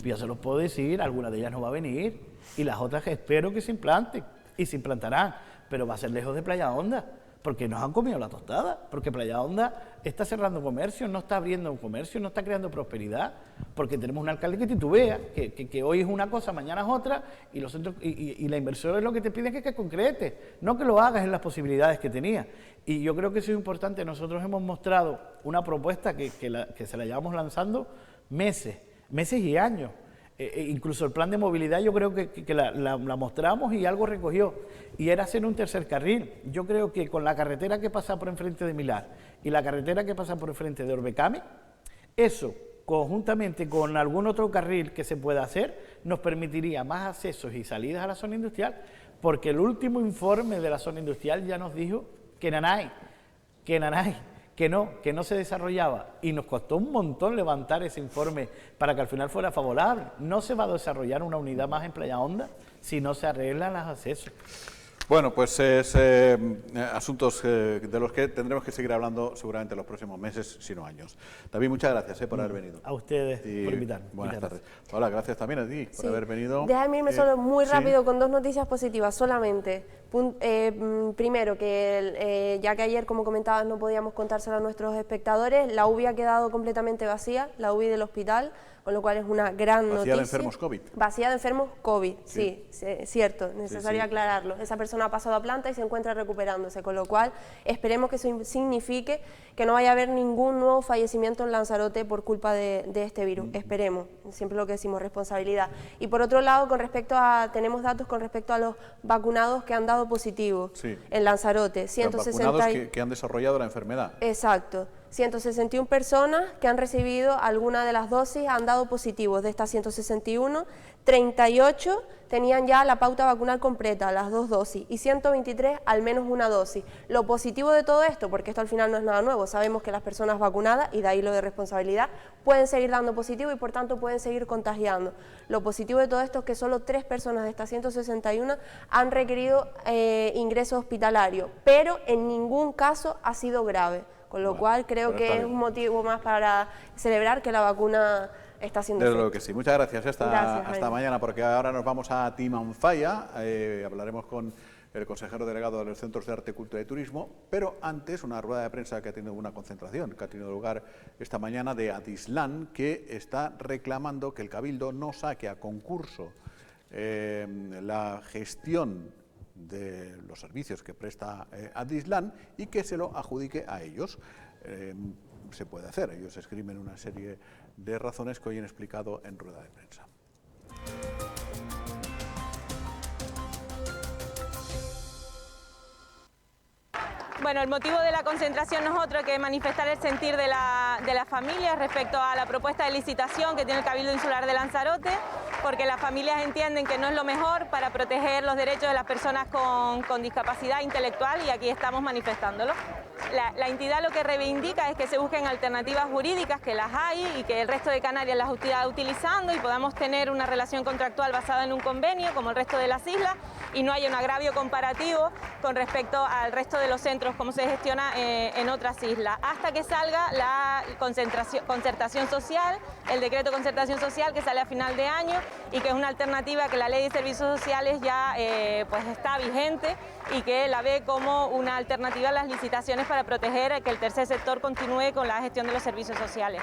Ya se los puedo decir, alguna de ellas no va a venir y las otras espero que se implanten y se implantarán, pero va a ser lejos de Playa Honda, porque nos han comido la tostada, porque Playa Honda está cerrando comercio, no está abriendo un comercio, no está creando prosperidad, porque tenemos un alcalde que titubea, que hoy es una cosa, mañana es otra, y los centros y la inversión es lo que te pide que concrete, no que lo hagas en las posibilidades que tenía. Y yo creo que eso es importante. Nosotros hemos mostrado una propuesta que se la llevamos lanzando meses y años. Incluso el plan de movilidad yo creo que la mostramos y algo recogió, y era hacer un tercer carril. Yo creo que con la carretera que pasa por enfrente de Milán y la carretera que pasa por enfrente de Orbecame, eso, conjuntamente con algún otro carril que se pueda hacer, nos permitiría más accesos y salidas a la zona industrial, porque el último informe de la zona industrial ya nos dijo que no se desarrollaba, y nos costó un montón levantar ese informe para que al final fuera favorable. No se va a desarrollar una unidad más en Playa Honda si no se arreglan los accesos. Bueno, pues es asuntos de los que tendremos que seguir hablando seguramente en los próximos meses, si no años. David, muchas gracias por haber venido. A ustedes por invitarme. Buenas tardes. Hola, gracias también a ti por haber venido. Déjame irme solo muy rápido con 2 noticias positivas solamente. Primero, que ya que ayer, como comentabas, no podíamos contárselo a nuestros espectadores, la UBI ha quedado completamente vacía, la UBI del hospital, con lo cual es una gran noticia. ¿Vacía de enfermos COVID? Vacía de enfermos COVID, sí, cierto, necesario aclararlo. Esa persona ha pasado a planta y se encuentra recuperándose, con lo cual esperemos que eso signifique que no vaya a haber ningún nuevo fallecimiento en Lanzarote por culpa de este virus. Esperemos, siempre lo que decimos, responsabilidad. Y por otro lado, tenemos datos con respecto a los vacunados que han dado positivo en Lanzarote. 160 vacunados que han desarrollado la enfermedad. Exacto. 161 personas que han recibido alguna de las dosis han dado positivos. De estas 161, 38 tenían ya la pauta vacunal completa, las 2 dosis, y 123 al menos una dosis. Lo positivo de todo esto, porque esto al final no es nada nuevo, sabemos que las personas vacunadas, y de ahí lo de responsabilidad, pueden seguir dando positivo y por tanto pueden seguir contagiando. Lo positivo de todo esto es que solo 3 personas de estas 161 han requerido ingreso hospitalario, pero en ningún caso ha sido grave, con lo cual creo que es un motivo más para celebrar que la vacuna está haciendo Desde efecto. luego que sí. Muchas gracias. Hasta Jaime. mañana, porque ahora nos vamos a Timanfaya. Hablaremos con el consejero delegado de los Centros de Arte, Cultura y Turismo, pero antes una rueda de prensa que ha tenido una concentración, que ha tenido lugar esta mañana de Adislan, que está reclamando que el Cabildo no saque a concurso la gestión de los servicios que presta Adislan y que se lo adjudique a ellos. Se puede hacer, ellos escriben una serie de razones que hoy han explicado en rueda de prensa. Bueno, el motivo de la concentración no es otro que manifestar el sentir de la familia respecto a la propuesta de licitación que tiene el Cabildo Insular de Lanzarote, porque las familias entienden que no es lo mejor para proteger los derechos de las personas con discapacidad intelectual, y aquí estamos manifestándolo. La entidad lo que reivindica es que se busquen alternativas jurídicas, que las hay y que el resto de Canarias las está utilizando, y podamos tener una relación contractual basada en un convenio como el resto de las islas, y no haya un agravio comparativo con respecto al resto de los centros como se gestiona en otras islas, hasta que salga la concertación social, el decreto de concertación social que sale a final de año y que es una alternativa que la Ley de Servicios Sociales ya pues está vigente y que la ve como una alternativa a las licitaciones para proteger que el tercer sector continúe con la gestión de los servicios sociales.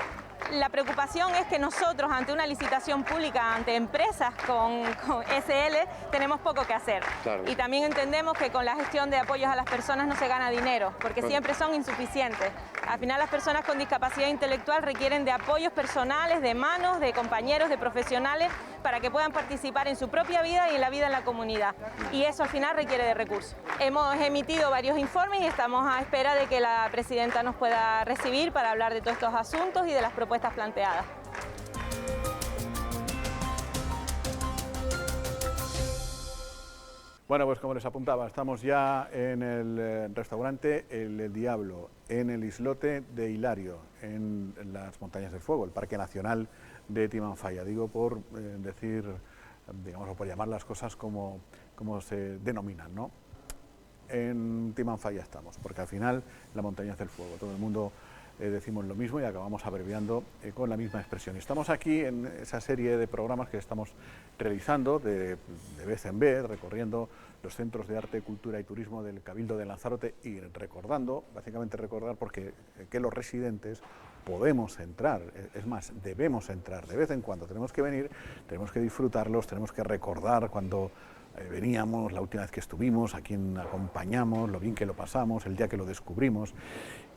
La preocupación es que nosotros, ante una licitación pública, ante empresas con SL, tenemos poco que hacer. Claro. Y también entendemos que con la gestión de apoyos a las personas no se gana dinero, porque siempre son insuficientes. Al final las personas con discapacidad intelectual requieren de apoyos personales, de manos, de compañeros, de profesionales, para que puedan participar en su propia vida y en la vida en la comunidad. Y eso al final requiere de recursos. Hemos emitido varios informes y estamos a espera de que la presidenta nos pueda recibir para hablar de todos estos asuntos y de las propuestas planteadas. Bueno, pues como les apuntaba, estamos ya en el restaurante El Diablo, en el islote de Hilario, en las Montañas del Fuego, el Parque Nacional de Timanfaya. Digo por decir, digamos, o por llamar las cosas como se denominan, ¿no? En Timanfaya estamos, porque al final las Montañas del Fuego, todo el mundo decimos lo mismo y acabamos abreviando con la misma expresión. Estamos aquí en esa serie de programas que estamos realizando de vez en vez, recorriendo los centros de arte, cultura y turismo del Cabildo de Lanzarote y recordando, básicamente recordar porque que los residentes podemos entrar, es más, debemos entrar de vez en cuando, tenemos que venir, tenemos que disfrutarlos, tenemos que recordar cuando veníamos, la última vez que estuvimos, a quién acompañamos, lo bien que lo pasamos, el día que lo descubrimos.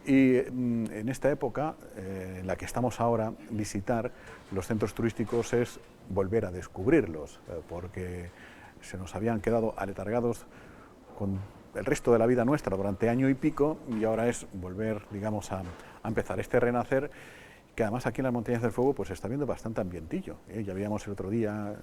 Y en esta época en la que estamos ahora, visitar los centros turísticos es volver a descubrirlos, porque se nos habían quedado aletargados con el resto de la vida nuestra durante año y pico, y ahora es volver, digamos, a empezar este renacer, que además aquí en las Montañas del Fuego pues está viendo bastante ambientillo. Ya veíamos el otro día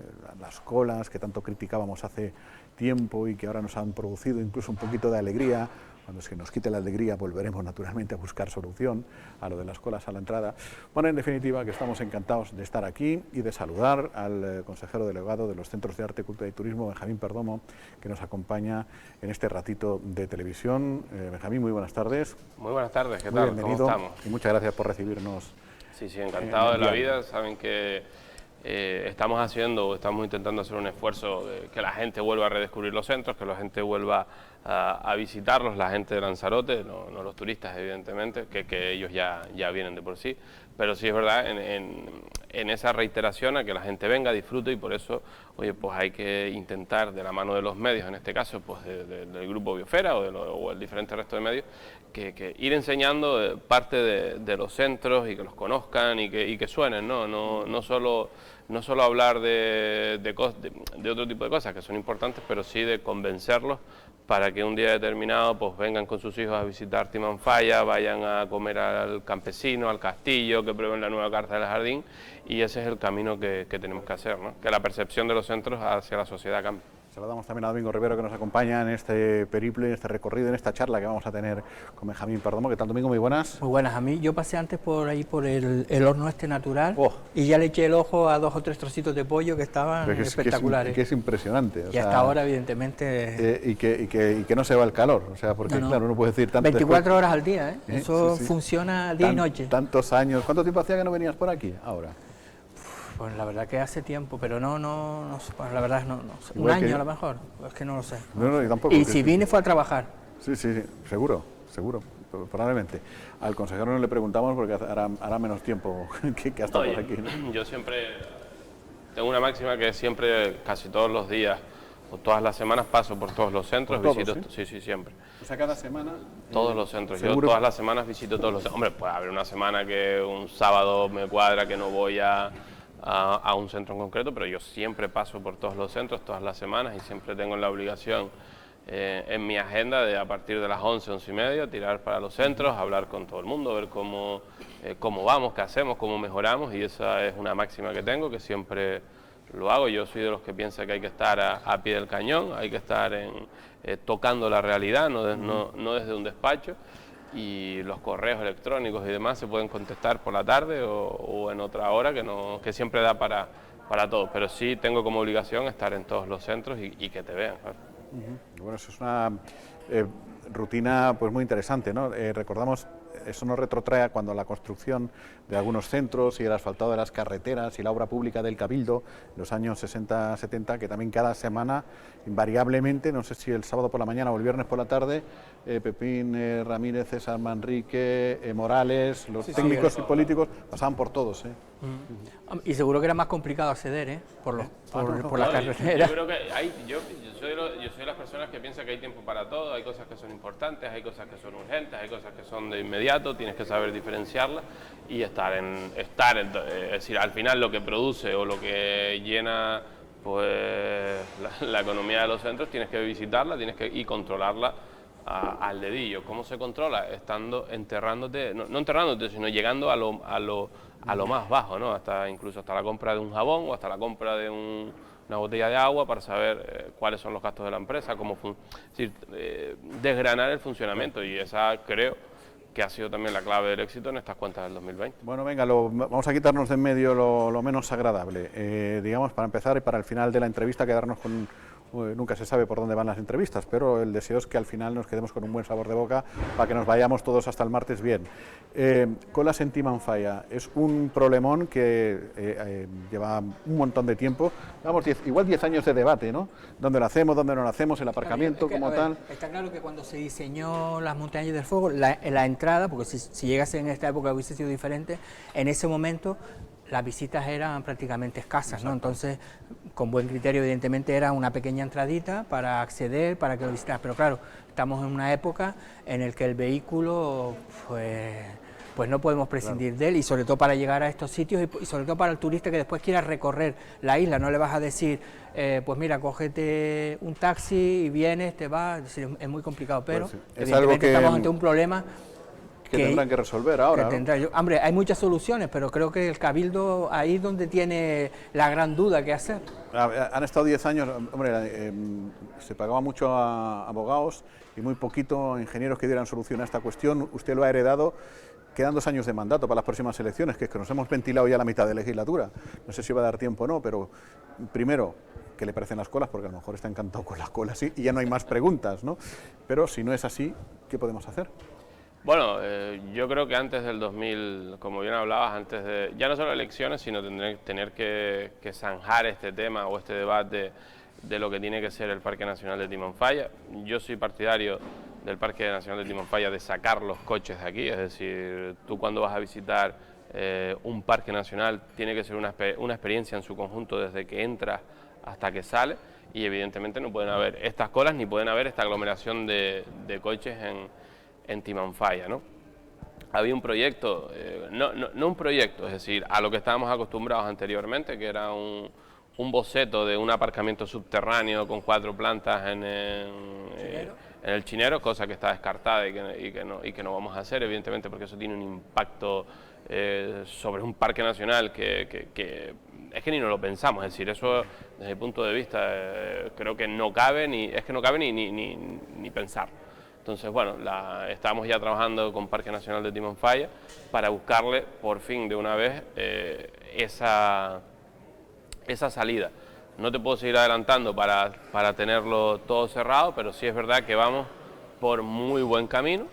las colas que tanto criticábamos hace tiempo y que ahora nos han producido incluso un poquito de alegría. Cuando se nos quite la alegría volveremos naturalmente a buscar solución a lo de las colas a la entrada. Bueno, en definitiva, que estamos encantados de estar aquí y de saludar al consejero delegado de los Centros de Arte, Cultura y Turismo, Benjamín Perdomo, que nos acompaña en este ratito de televisión. Benjamín, muy buenas tardes. Muy buenas tardes, ¿qué tal? ¿Cómo estamos? Y muchas gracias por recibirnos. Sí, encantado de la vida. Saben que estamos intentando hacer un esfuerzo de que la gente vuelva a redescubrir los centros, que la gente vuelva a visitarlos, la gente de Lanzarote, no los turistas evidentemente, que ellos ya vienen de por sí, pero sí es verdad en esa reiteración a que la gente venga, disfrute, y por eso, oye, pues hay que intentar de la mano de los medios, en este caso pues del grupo Biosfera o el diferente resto de medios, que ir enseñando parte de los centros y que los conozcan y que suenen, no solo no solo hablar de otro tipo de cosas que son importantes, pero sí de convencerlos para que un día determinado pues vengan con sus hijos a visitar Timanfaya, vayan a comer al campesino, al castillo, que prueben la nueva carta del jardín, y ese es el camino que tenemos que hacer, ¿no? Que la percepción de los centros hacia la sociedad cambie. Saludamos también a Domingo Rivero, que nos acompaña en este periplo, en este recorrido, en esta charla que vamos a tener con Benjamín Perdomo. ¿Qué tal, Domingo? Muy buenas. Muy buenas. A mí, yo pasé antes por ahí por el horno este natural, Oh. y ya le eché el ojo a 2 o 3 trocitos de pollo que estaban espectaculares. Que es impresionante. Y hasta ahora, evidentemente... y que no se va el calor, o sea, porque No. claro, uno puede decir... 24 horas al día, ¿eh? Eso Sí, sí. funciona día y noche. Tantos años. ¿Cuánto tiempo hacía que no venías por aquí ahora? Pues la verdad que hace tiempo, pero no sé, pues la verdad no sé. Un Igual que año yo. a lo mejor, es que no lo sé. No, yo tampoco. Y si vine fue a trabajar. Sí, seguro, probablemente. Al consejero no le preguntamos porque hará menos tiempo que ha estado por aquí, ¿no? Yo siempre tengo una máxima que siempre, casi todos los días o todas las semanas paso por todos los centros, ¿Por todos, visito, sí, siempre. O sea, cada semana... Todos los centros, yo ¿seguro? todas las semanas visito todos los centros. Hombre, puede haber una semana que un sábado me cuadra que no voy a un centro en concreto, pero yo siempre paso por todos los centros, todas las semanas, y siempre tengo la obligación en mi agenda de a partir de las 11, 11 y media, tirar para los centros, hablar con todo el mundo, ver cómo vamos, qué hacemos, cómo mejoramos, y esa es una máxima que tengo, que siempre lo hago. Yo soy de los que piensa que hay que estar a pie del cañón, hay que estar tocando la realidad, no desde un despacho, y los correos electrónicos y demás se pueden contestar por la tarde o en otra hora, que siempre da para todo, pero sí tengo como obligación estar en todos los centros y que te vean, claro. Bueno, eso es una rutina pues muy interesante, ¿no? Recordamos, eso nos retrotrae a cuando la construcción de algunos centros y el asfaltado de las carreteras y la obra pública del Cabildo en los años 60-70, que también cada semana, invariablemente, no sé si el sábado por la mañana o el viernes por la tarde, Pepín Ramírez, César Manrique, Morales, los técnicos y políticos pasaban por todos, ¿eh? Y seguro que era más complicado acceder, ¿eh? Por la carretera. Yo creo que yo soy de las personas que piensan que hay tiempo para todo, hay cosas que son importantes, hay cosas que son urgentes, hay cosas que son de inmediato, tienes que saber diferenciarlas y estar es decir, al final lo que produce o lo que llena pues la economía de los centros, tienes que visitarla, y controlarla al dedillo. ¿Cómo se controla? Enterrándote, no enterrándote, sino llegando a lo más bajo, ¿no? Incluso hasta la compra de un jabón o hasta la compra de una botella de agua para saber cuáles son los gastos de la empresa, desgranar el funcionamiento, y esa creo que ha sido también la clave del éxito en estas cuentas del 2020. Bueno, venga, vamos a quitarnos de en medio lo menos agradable. Digamos, para empezar y para el final de la entrevista, quedarnos con... Nunca se sabe por dónde van las entrevistas, pero el deseo es que al final nos quedemos con un buen sabor de boca para que nos vayamos todos hasta el martes bien. Colas en Timanfaya es un problemón que lleva un montón de tiempo, vamos, igual 10 años de debate, ¿no? ¿Dónde lo hacemos, dónde no lo hacemos, el aparcamiento como tal? Está claro que cuando se diseñó las montañas del fuego, la entrada, porque si llegase en esta época hubiese sido diferente, en ese momento las visitas eran prácticamente escasas, ¿no? Entonces, con buen criterio, evidentemente, era una pequeña entradita para acceder, para que lo visitaras. Pero claro, estamos en una época en la que el vehículo, pues no podemos prescindir de él, y sobre todo para llegar a estos sitios y sobre todo para el turista que después quiera recorrer la isla. No le vas a decir, pues mira, cógete un taxi y vienes, te vas, es decir, es muy complicado, pero pues evidentemente estamos ante un problema que tendrán que resolver ahora, ¿no? Hombre, hay muchas soluciones, pero creo que el Cabildo ahí es donde tiene la gran duda que hacer. Han estado 10 años, hombre, se pagaba mucho a abogados y muy poquito a ingenieros que dieran solución a esta cuestión. Usted lo ha heredado. Quedan 2 años de mandato para las próximas elecciones, que es que nos hemos ventilado ya la mitad de legislatura. No sé si va a dar tiempo o no, pero primero, ¿qué le parecen las colas? Porque a lo mejor está encantado con las colas, ¿sí? Y ya no hay más preguntas, ¿no? Pero si no es así, ¿qué podemos hacer? Bueno, yo creo que antes del 2000, como bien hablabas, antes de ya no solo elecciones, sino tener que zanjar este tema o este debate de lo que tiene que ser el Parque Nacional de Timanfaya. Yo soy partidario del Parque Nacional de Timanfaya de sacar los coches de aquí, es decir, tú cuando vas a visitar un parque nacional tiene que ser una experiencia en su conjunto desde que entras hasta que sales, y evidentemente no pueden haber estas colas ni pueden haber esta aglomeración de coches en Timanfaya, ¿no? había un proyecto, no un proyecto, es decir, a lo que estábamos acostumbrados anteriormente, que era un boceto de un aparcamiento subterráneo con 4 plantas en el Chinero, cosa que está descartada y que no vamos a hacer, evidentemente, porque eso tiene un impacto sobre un parque nacional que es que ni nos lo pensamos. Es decir, eso desde mi punto de vista creo que no cabe ni pensar. Entonces, bueno, estamos ya trabajando con Parque Nacional de Timanfaya para buscarle por fin de una vez esa salida. No te puedo seguir adelantando para tenerlo todo cerrado, pero sí es verdad que vamos por muy buen camino,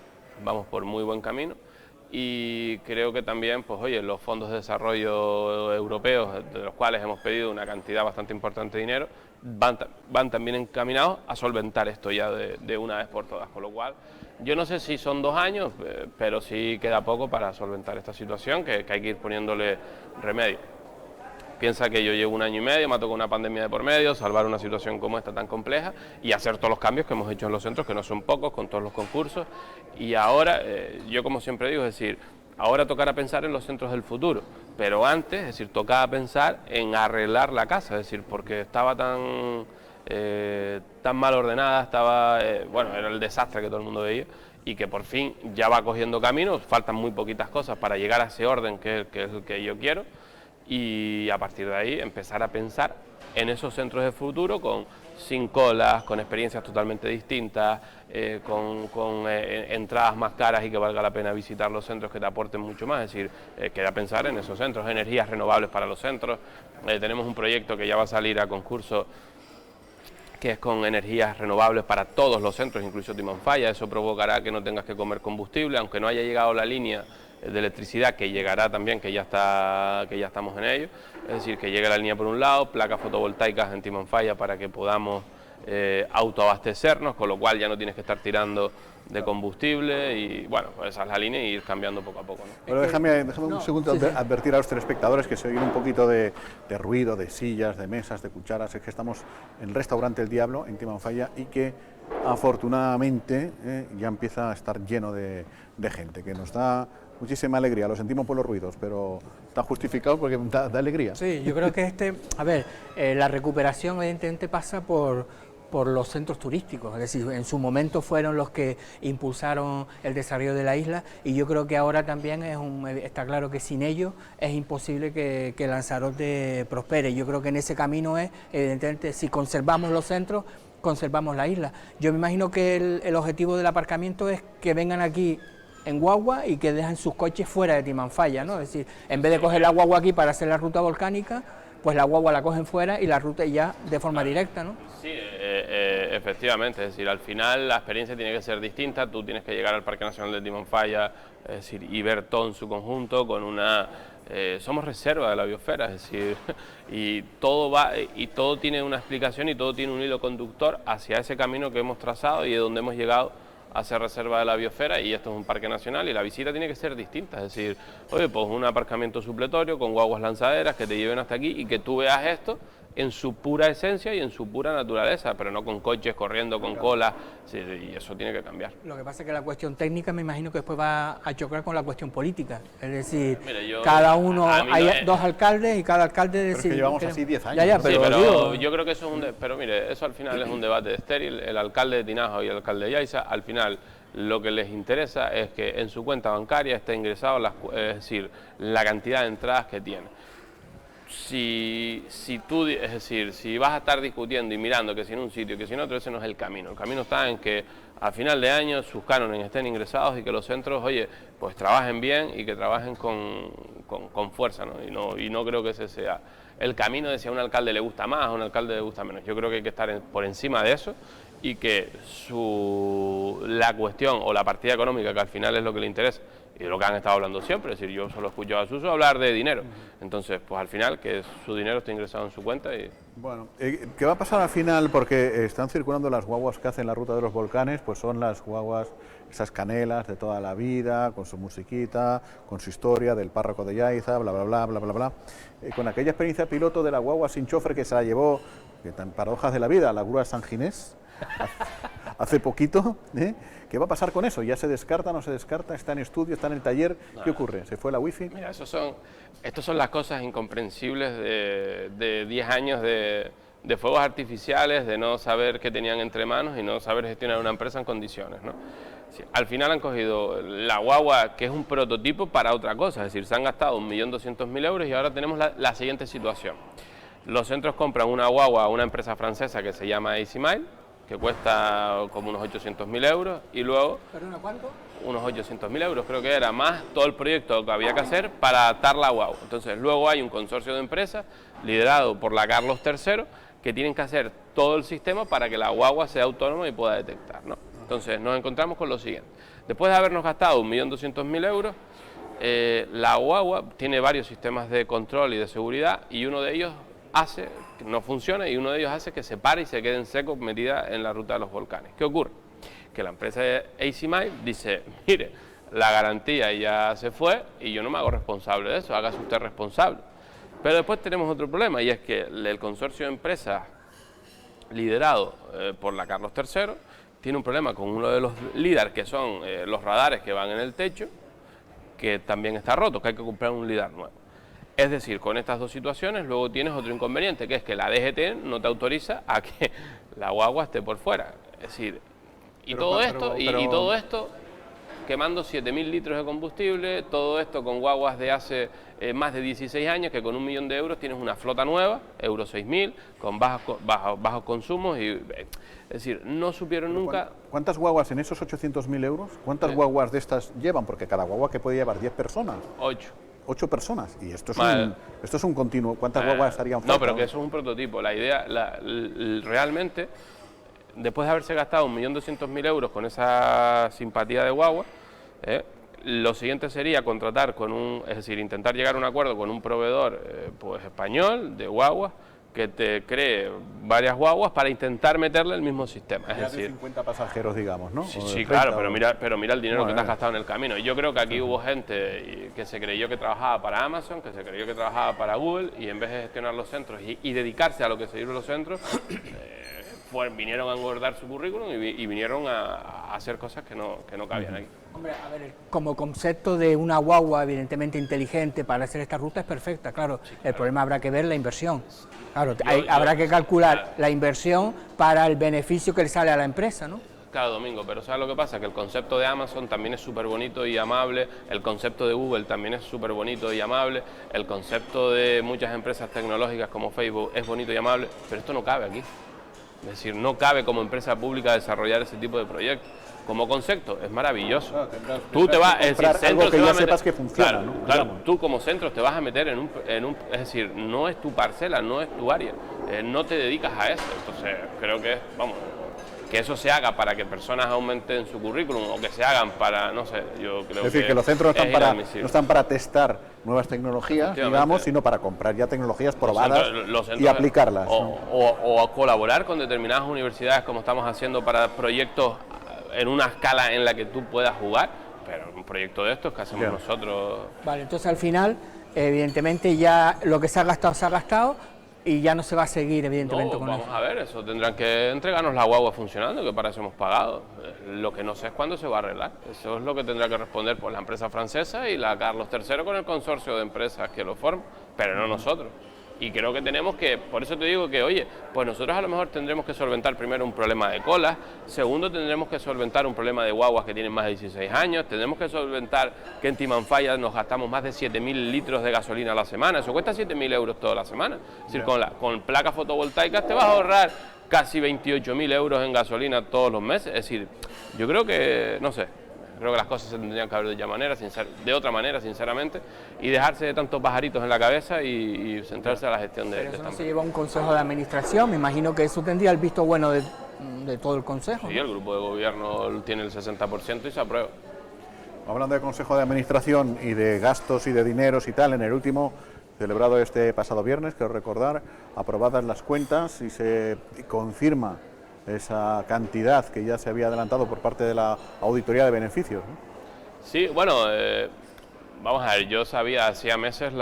y creo que también, pues oye, los fondos de desarrollo europeos, de los cuales hemos pedido una cantidad bastante importante de dinero, van también encaminados a solventar esto ya de una vez por todas, con lo cual yo no sé si son 2 años, pero sí queda poco para solventar esta situación, que hay que ir poniéndole remedio. Piensa que yo llevo 1 año y medio, me ha tocado una pandemia de por medio, salvar una situación como esta tan compleja y hacer todos los cambios que hemos hecho en los centros, que no son pocos, con todos los concursos. Y ahora, yo como siempre digo, es decir, ahora tocará pensar en los centros del futuro, pero antes, es decir, tocaba pensar en arreglar la casa, es decir, porque estaba tan mal ordenada, bueno, era el desastre que todo el mundo veía, y que por fin ya va cogiendo camino, faltan muy poquitas cosas para llegar a ese orden que es el que yo quiero. Y a partir de ahí empezar a pensar en esos centros de futuro sin colas, con experiencias totalmente distintas, con entradas más caras y que valga la pena visitar los centros que te aporten mucho más, es decir, queda pensar en esos centros, energías renovables para los centros. Tenemos un proyecto que ya va a salir a concurso que es con energías renovables para todos los centros, incluso Timanfaya. Eso provocará que no tengas que comer combustible, aunque no haya llegado la línea de electricidad, que llegará también, que ya estamos en ello, es decir, que llegue la línea por un lado, placas fotovoltaicas en Timanfaya para que podamos autoabastecernos, con lo cual ya no tienes que estar tirando de combustible y bueno, pues esa es la línea y ir cambiando poco a poco, ¿no? Bueno, déjame un segundo advertir a los telespectadores que se oye un poquito de ruido, de sillas, de mesas, de cucharas. Es que estamos en el restaurante El Diablo, en Timanfaya, y que afortunadamente ya empieza a estar lleno de gente, que nos da muchísima alegría. Lo sentimos por los ruidos, pero está justificado porque da alegría. Sí, yo creo que la recuperación evidentemente pasa por los centros turísticos, es decir, en su momento fueron los que impulsaron el desarrollo de la isla y yo creo que ahora también está claro que sin ellos es imposible que Lanzarote prospere. Yo creo que en ese camino evidentemente, si conservamos los centros, conservamos la isla. Yo me imagino que el objetivo del aparcamiento es que vengan aquí en guagua y que dejen sus coches fuera de Timanfaya, ¿no? Es decir, en vez de coger la guagua aquí para hacer la ruta volcánica, pues la guagua la cogen fuera y la ruta ya de forma directa, ¿no? Sí, efectivamente, es decir, al final la experiencia tiene que ser distinta, tú tienes que llegar al Parque Nacional de Timanfaya, es decir, y ver todo en su conjunto con somos reserva de la biosfera, es decir, y todo tiene una explicación y todo tiene un hilo conductor hacia ese camino que hemos trazado y de donde hemos llegado a ser reserva de la biosfera, y esto es un parque nacional y la visita tiene que ser distinta, es decir, oye, pues un aparcamiento supletorio con guaguas lanzaderas que te lleven hasta aquí y que tú veas esto en su pura esencia y en su pura naturaleza, pero no con coches corriendo, con colas, sí, y eso tiene que cambiar. Lo que pasa es que la cuestión técnica me imagino que después va a chocar con la cuestión política, es decir, hay 2 alcaldes y cada alcalde decide... Pero es que llevamos así 10 años. Pero yo creo que eso pero mire, eso al final es un debate estéril. El alcalde de Tinajo y el alcalde de Yaiza, al final lo que les interesa es que en su cuenta bancaria esté ingresado, es decir, la cantidad de entradas que tiene. Si vas a estar discutiendo y mirando que si en un sitio, que si en otro, ese no es el camino. El camino está en que a final de año sus cánones estén ingresados y que los centros, oye, pues trabajen bien y que trabajen con fuerza, ¿no? Y no creo que ese sea el camino de si a un alcalde le gusta más, a un alcalde le gusta menos. Yo creo que hay que estar por encima de eso y que la cuestión o la partida económica, que al final es lo que le interesa, y de lo que han estado hablando siempre, es decir, yo solo he escuchado a Suso hablar de dinero, entonces pues al final que su dinero esté ingresado en su cuenta y... Bueno, ¿qué va a pasar al final? Porque están circulando las guaguas que hacen la ruta de los volcanes, pues son las guaguas, esas canelas de toda la vida, con su musiquita, con su historia del párroco de Yaiza, bla, bla, bla, bla, bla, bla. Con aquella experiencia piloto de la guagua sin chofer que se la llevó, que tan paradojas de la vida, la grúa San Ginés, hace poquito. ¿Qué va a pasar con eso? ¿Ya se descarta, no se descarta? ¿Está en estudio, está en el taller? ¿Qué ocurre? ¿Se fue la wifi? Mira, estas son las cosas incomprensibles de 10 años de fuegos artificiales, de no saber qué tenían entre manos y no saber gestionar una empresa en condiciones, ¿no? Sí, al final han cogido la guagua, que es un prototipo, para otra cosa, es decir, se han gastado 1.200.000 euros y ahora tenemos la siguiente situación. Los centros compran una guagua a una empresa francesa que se llama EasyMile, que cuesta como unos 800.000 euros, y luego... ¿Perdona, cuánto? Unos 800.000 euros, creo que era, más todo el proyecto que había que hacer para adaptar la guagua. Entonces luego hay un consorcio de empresas liderado por la Carlos III que tienen que hacer todo el sistema para que la guagua sea autónoma y pueda detectar, ¿no? Entonces nos encontramos con lo siguiente: después de habernos gastado 1.200.000 euros, la guagua tiene varios sistemas de control y de seguridad, y uno de ellos hace que no funcione, y uno de ellos hace que se pare y se quede en seco metida en la ruta de los volcanes. ¿Qué ocurre? Que la empresa de EasyMile dice: mire, la garantía ya se fue y yo no me hago responsable de eso, hágase usted responsable. Pero después tenemos otro problema, y es que el consorcio de empresas liderado por la Carlos III tiene un problema con uno de los LIDAR, que son los radares que van en el techo, que también está roto, que hay que comprar un LIDAR nuevo. Es decir, con estas dos situaciones luego tienes otro inconveniente, que es que la DGT no te autoriza a que la guagua esté por fuera. Es decir, y todo esto quemando 7.000 litros de combustible, todo esto con guaguas de hace más de 16 años, que con 1 millón de euros tienes una flota nueva, Euro 6000, con bajos consumos, y es decir, no supieron nunca... ¿Cuántas guaguas en esos 800.000 euros? ¿Cuántas guaguas de estas llevan? Porque cada guagua que puede llevar 10 personas. 8 personas, y esto es un continuo. ¿Cuántas guaguas estarían fuera? No, pero que eso es un prototipo. La idea, realmente, después de haberse gastado 1.200.000 euros con esa simpatía de guagua, lo siguiente sería contratar es decir, intentar llegar a un acuerdo con un proveedor pues español de guaguas, que te cree varias guaguas para intentar meterle el mismo sistema. Es decir, 50 pasajeros, digamos, ¿no? Sí, claro, pero mira el dinero que te has gastado en el camino. Y yo creo que aquí hubo gente que se creyó que trabajaba para Amazon, que se creyó que trabajaba para Google, y en vez de gestionar los centros y dedicarse a lo que se sirven los centros, vinieron a engordar su currículum y vinieron a hacer cosas que no cabían aquí. Hombre, a ver, como concepto de una guagua evidentemente inteligente para hacer esta ruta es perfecta, claro. Sí, claro. El problema habrá que ver la inversión. Claro, habrá que calcular la inversión para el beneficio que le sale a la empresa, ¿no? Claro, Domingo, pero ¿sabes lo que pasa? Que el concepto de Amazon también es súper bonito y amable, el concepto de Google también es súper bonito y amable, el concepto de muchas empresas tecnológicas como Facebook es bonito y amable, pero esto no cabe aquí. Es decir, no cabe como empresa pública desarrollar ese tipo de proyectos. Como concepto es maravilloso. Claro, tú te vas, es decir, algo que ya sepas que funciona, claro, ¿no? Claro, tú como centro te vas a meter en un, es decir, no es tu parcela, no es tu área, no te dedicas a eso. Entonces creo que que eso se haga para que personas aumenten su currículum, o que se hagan para, no sé, yo creo que... Es decir, que los centros no están para testar nuevas tecnologías, digamos, sino para comprar ya tecnologías probadas y aplicarlas. O colaborar con determinadas universidades, como estamos haciendo para proyectos en una escala en la que tú puedas jugar, pero un proyecto de estos que hacemos nosotros... Vale, entonces al final, evidentemente ya lo que se ha gastado, y ya no se va a seguir, evidentemente, con vamos a ver, eso tendrán que entregarnos la guagua funcionando, que para eso hemos pagado. Lo que no sé es cuándo se va a arreglar. Eso es lo que tendrá que responder pues la empresa francesa y la Carlos III con el consorcio de empresas que lo forman, pero no nosotros. Y creo que tenemos que, por eso te digo que, oye, pues nosotros a lo mejor tendremos que solventar primero un problema de colas, segundo tendremos que solventar un problema de guaguas que tienen más de 16 años, tendremos que solventar que en Timanfaya nos gastamos más de 7.000 litros de gasolina a la semana, eso cuesta 7.000 euros toda la semana. Es decir, con placas fotovoltaicas te vas a ahorrar casi 28.000 euros en gasolina todos los meses. Es decir, yo creo que, no sé, creo que las cosas se tendrían que ver de otra manera, sinceramente, y dejarse de tantos pajaritos en la cabeza y centrarse a la gestión de esta. Pero eso no se lleva a un consejo de administración, me imagino que eso tendría el visto bueno de todo el consejo. Sí, ¿no? El grupo de gobierno tiene el 60% y se aprueba. Hablando de consejo de administración y de gastos y de dineros y tal, en el último celebrado este pasado viernes, quiero recordar, aprobadas las cuentas y se confirma esa cantidad que ya se había adelantado por parte de la auditoría de beneficios, ¿no? Sí, bueno, vamos a ver, yo sabía hacía meses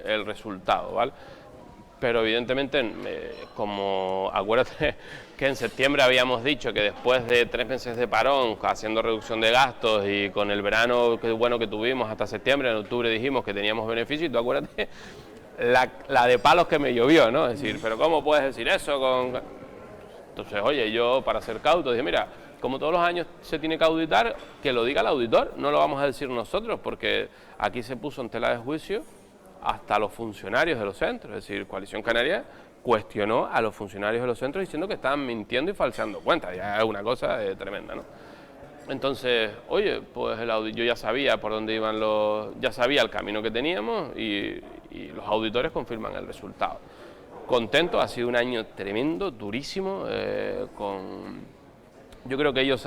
el resultado, ¿vale? pero evidentemente, como acuérdate que en septiembre habíamos dicho que después de 3 meses de parón, haciendo reducción de gastos y con el verano bueno que tuvimos hasta septiembre, en octubre dijimos que teníamos beneficio, y tú acuérdate la de palos que me llovió, ¿no? Es decir, pero ¿cómo puedes decir eso con...? Entonces, oye, yo para ser cauto dije, mira, como todos los años se tiene que auditar, que lo diga el auditor, no lo vamos a decir nosotros, porque aquí se puso en tela de juicio hasta los funcionarios de los centros, es decir, Coalición Canaria cuestionó a los funcionarios de los centros diciendo que estaban mintiendo y falseando cuentas, ya es una cosa tremenda, ¿no? Entonces, oye, pues yo ya sabía por dónde iban ya sabía el camino que teníamos y los auditores confirman el resultado. Contento, ha sido un año tremendo, durísimo, yo creo que ellos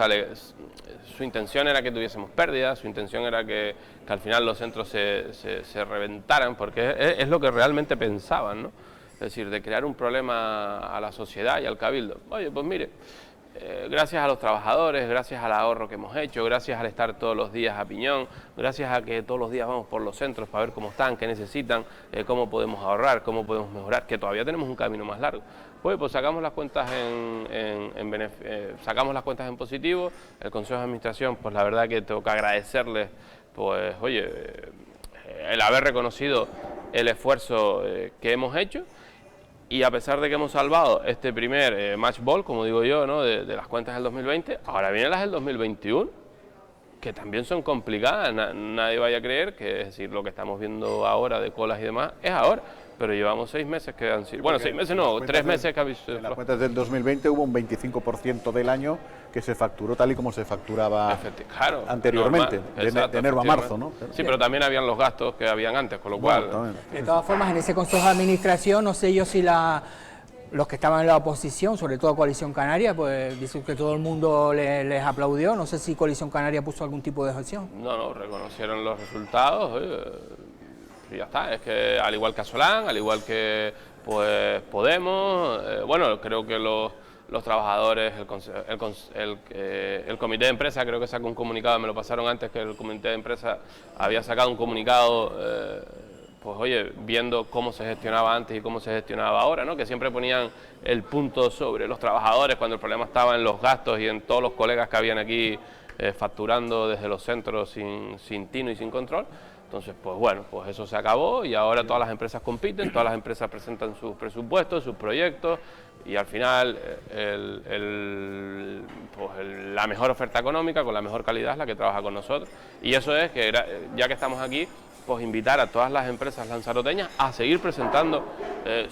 su intención era que tuviésemos pérdidas, su intención era que al final los centros se reventaran, porque es lo que realmente pensaban, ¿no? Es decir, de crear un problema a la sociedad y al cabildo. Oye, pues mire, gracias a los trabajadores, gracias al ahorro que hemos hecho, gracias al estar todos los días a piñón, gracias a que todos los días vamos por los centros para ver cómo están, qué necesitan, cómo podemos ahorrar, cómo podemos mejorar, que todavía tenemos un camino más largo. Pues sacamos las cuentas sacamos las cuentas en positivo. El Consejo de Administración, pues la verdad que tengo que agradecerles, pues oye, el haber reconocido el esfuerzo que hemos hecho. Y a pesar de que hemos salvado este primer match ball, como digo yo, ¿no? de las cuentas del 2020, ahora vienen las del 2021, que también son complicadas. Nadie vaya a creer que, es decir, lo que estamos viendo ahora de colas y demás es ahora, pero llevamos 6 meses que han sido... Bueno, 6 meses no, 3 meses que han visto... En las cuentas del 2020 hubo un 25% del año que se facturó tal y como se facturaba claro, anteriormente, normal, de enero a marzo, ¿no? Sí, pero también habían los gastos que habían antes, con lo cual... De todas formas, en ese Consejo de Administración, no sé yo si los que estaban en la oposición, sobre todo Coalición Canaria, pues dicen que todo el mundo les aplaudió, no sé si Coalición Canaria puso algún tipo de objeción. No, reconocieron los resultados, y ya está, es que al igual que Asolán, al igual que Podemos, bueno, creo que los trabajadores, el comité de empresa creo que sacó un comunicado, me lo pasaron antes, que el comité de empresa había sacado un comunicado, pues oye, viendo cómo se gestionaba antes y cómo se gestionaba ahora, ¿no? Que siempre ponían el punto sobre los trabajadores cuando el problema estaba en los gastos y en todos los colegas que habían aquí facturando desde los centros sin tino y sin control. Entonces, pues bueno, pues eso se acabó y ahora todas las empresas compiten, todas las empresas presentan sus presupuestos, sus proyectos y al final la mejor oferta económica con la mejor calidad es la que trabaja con nosotros. Y eso es que ya que estamos aquí, pues invitar a todas las empresas lanzaroteñas a seguir presentando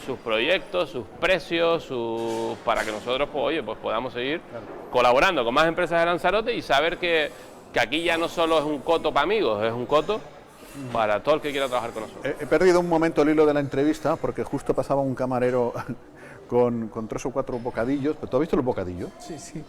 sus proyectos, sus precios, para que nosotros pues, oye, pues podamos seguir colaborando con más empresas de Lanzarote y saber que aquí ya no solo es un coto para amigos, es un coto para todo el que quiera trabajar con nosotros. He perdido un momento el hilo de la entrevista porque justo pasaba un camarero con 3 o 4 bocadillos. ¿Pero tú has visto los bocadillos? Sí, sí.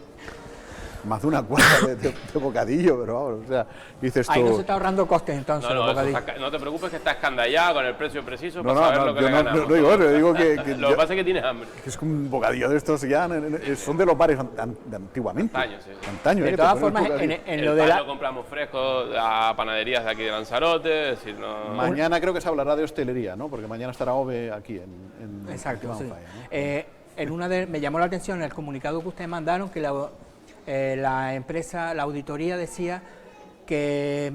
Más de una cuarta de bocadillo, pero vamos, o sea, dices tú... Ahí no se está ahorrando costes entonces, los bocadillos. No te preocupes que está escandallado con el precio preciso para No, saber lo que le ganamos. No digo que lo que pasa es que tienes hambre. Que es un bocadillo de estos ya, son de los bares de antiguamente. Antaño, sí. Antaño, de todas formas, en lo de lo compramos fresco a panaderías de aquí de Lanzarote, es decir, no... Mañana creo que se hablará de hostelería, ¿no? Porque mañana estará OVE aquí en Exacto, sí. Falla, ¿no? Me llamó la atención el comunicado que ustedes mandaron, que la empresa, la auditoría decía que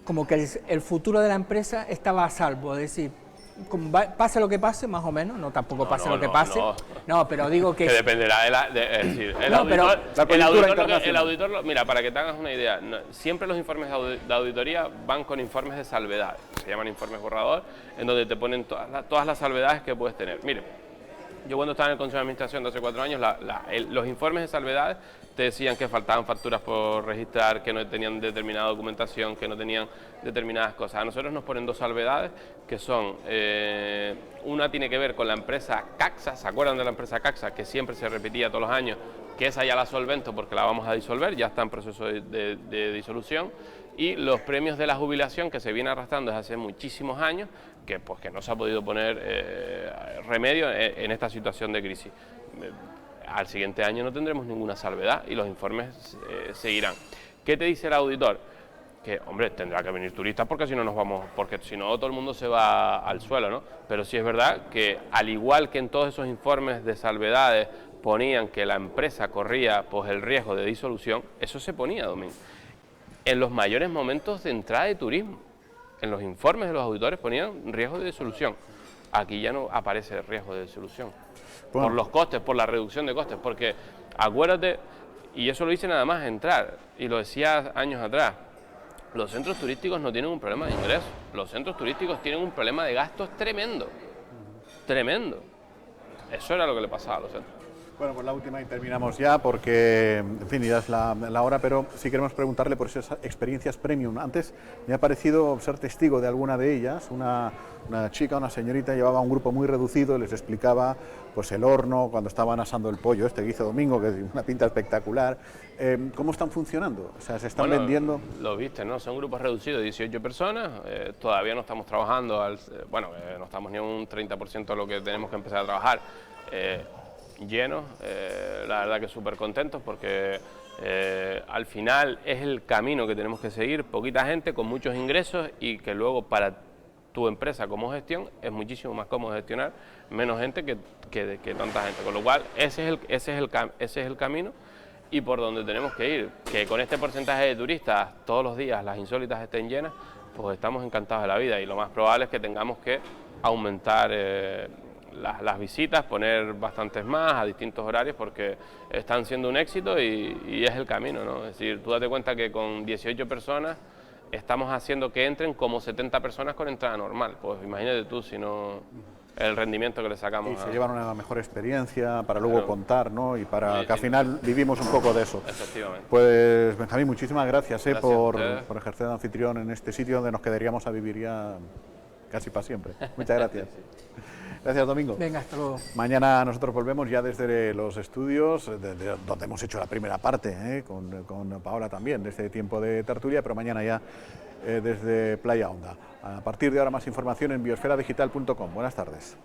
como que el futuro de la empresa estaba a salvo, es decir, pase lo que pase, más o menos, no tampoco pase lo que pase, no, pero digo que dependerá es decir, el auditor, mira, para que te hagas una idea, siempre los informes de auditoría van con informes de salvedad, se llaman informes borrador, en donde te ponen todas las salvedades que puedes tener. Mire, yo cuando estaba en el Consejo de Administración de hace 4 años, los informes de salvedades te decían que faltaban facturas por registrar, que no tenían determinada documentación, que no tenían determinadas cosas. A nosotros nos ponen 2 salvedades, que son, una tiene que ver con la empresa Caxa, ¿se acuerdan de la empresa Caxa? Que siempre se repetía todos los años, que esa ya la solvento porque la vamos a disolver, ya está en proceso de disolución. Y los premios de la jubilación que se viene arrastrando desde hace muchísimos años, que no se ha podido poner remedio en esta situación de crisis. Al siguiente año no tendremos ninguna salvedad y los informes seguirán. ¿Qué te dice el auditor? que, hombre, tendrá que venir turistas porque si no nos vamos, porque si no todo el mundo se va al suelo, ¿no? Pero sí es verdad que, al igual que en todos esos informes de salvedades ponían que la empresa corría pues el riesgo de disolución, eso se ponía, Domingo, en los mayores momentos de entrada de turismo. En los informes de los auditores ponían riesgo de disolución. Aquí ya no aparece riesgo de disolución. Por los costes, por la reducción de costes, porque acuérdate, y eso lo hice nada más entrar, y lo decía años atrás, los centros turísticos no tienen un problema de ingresos, los centros turísticos tienen un problema de gastos tremendo, tremendo. Eso era lo que le pasaba a los centros. Bueno, pues la última y terminamos ya porque, en fin, ya es la hora, pero sí queremos preguntarle por esas experiencias premium. Antes me ha parecido ser testigo de alguna de ellas. Una chica, una señorita, llevaba un grupo muy reducido y les explicaba pues el horno, cuando estaban asando el pollo, que hizo Domingo, que es una pinta espectacular. ¿Cómo están funcionando? O sea, ¿se están vendiendo? Lo viste, ¿no? Son grupos reducidos, 18 personas. Todavía no estamos trabajando, no estamos ni a un 30% de lo que tenemos que empezar a trabajar. Llenos, la verdad que súper contentos porque al final es el camino que tenemos que seguir, poquita gente con muchos ingresos y que luego para tu empresa como gestión es muchísimo más cómodo gestionar menos gente que tanta gente, con lo cual ese es el camino y por donde tenemos que ir, que con este porcentaje de turistas todos los días las insólitas estén llenas, pues estamos encantados de la vida y lo más probable es que tengamos que aumentar las visitas, poner bastantes más a distintos horarios porque están siendo un éxito y es el camino, ¿no? Es decir, tú date cuenta que con 18 personas estamos haciendo que entren como 70 personas con entrada normal, pues imagínate tú si no el rendimiento que le sacamos. Y se llevan una mejor experiencia para luego contar, ¿no? Y para que al final vivimos un poco de eso. Efectivamente. Pues Benjamín, muchísimas gracias, Gracias por ejercer de anfitrión en este sitio donde nos quedaríamos a vivir ya casi para siempre. Muchas gracias. Gracias, Domingo. Venga, hasta luego. Mañana nosotros volvemos ya desde los estudios, donde hemos hecho la primera parte, con Paola también, de este tiempo de tertulia, pero mañana ya desde Playa Honda. A partir de ahora más información en biosferadigital.com. Buenas tardes.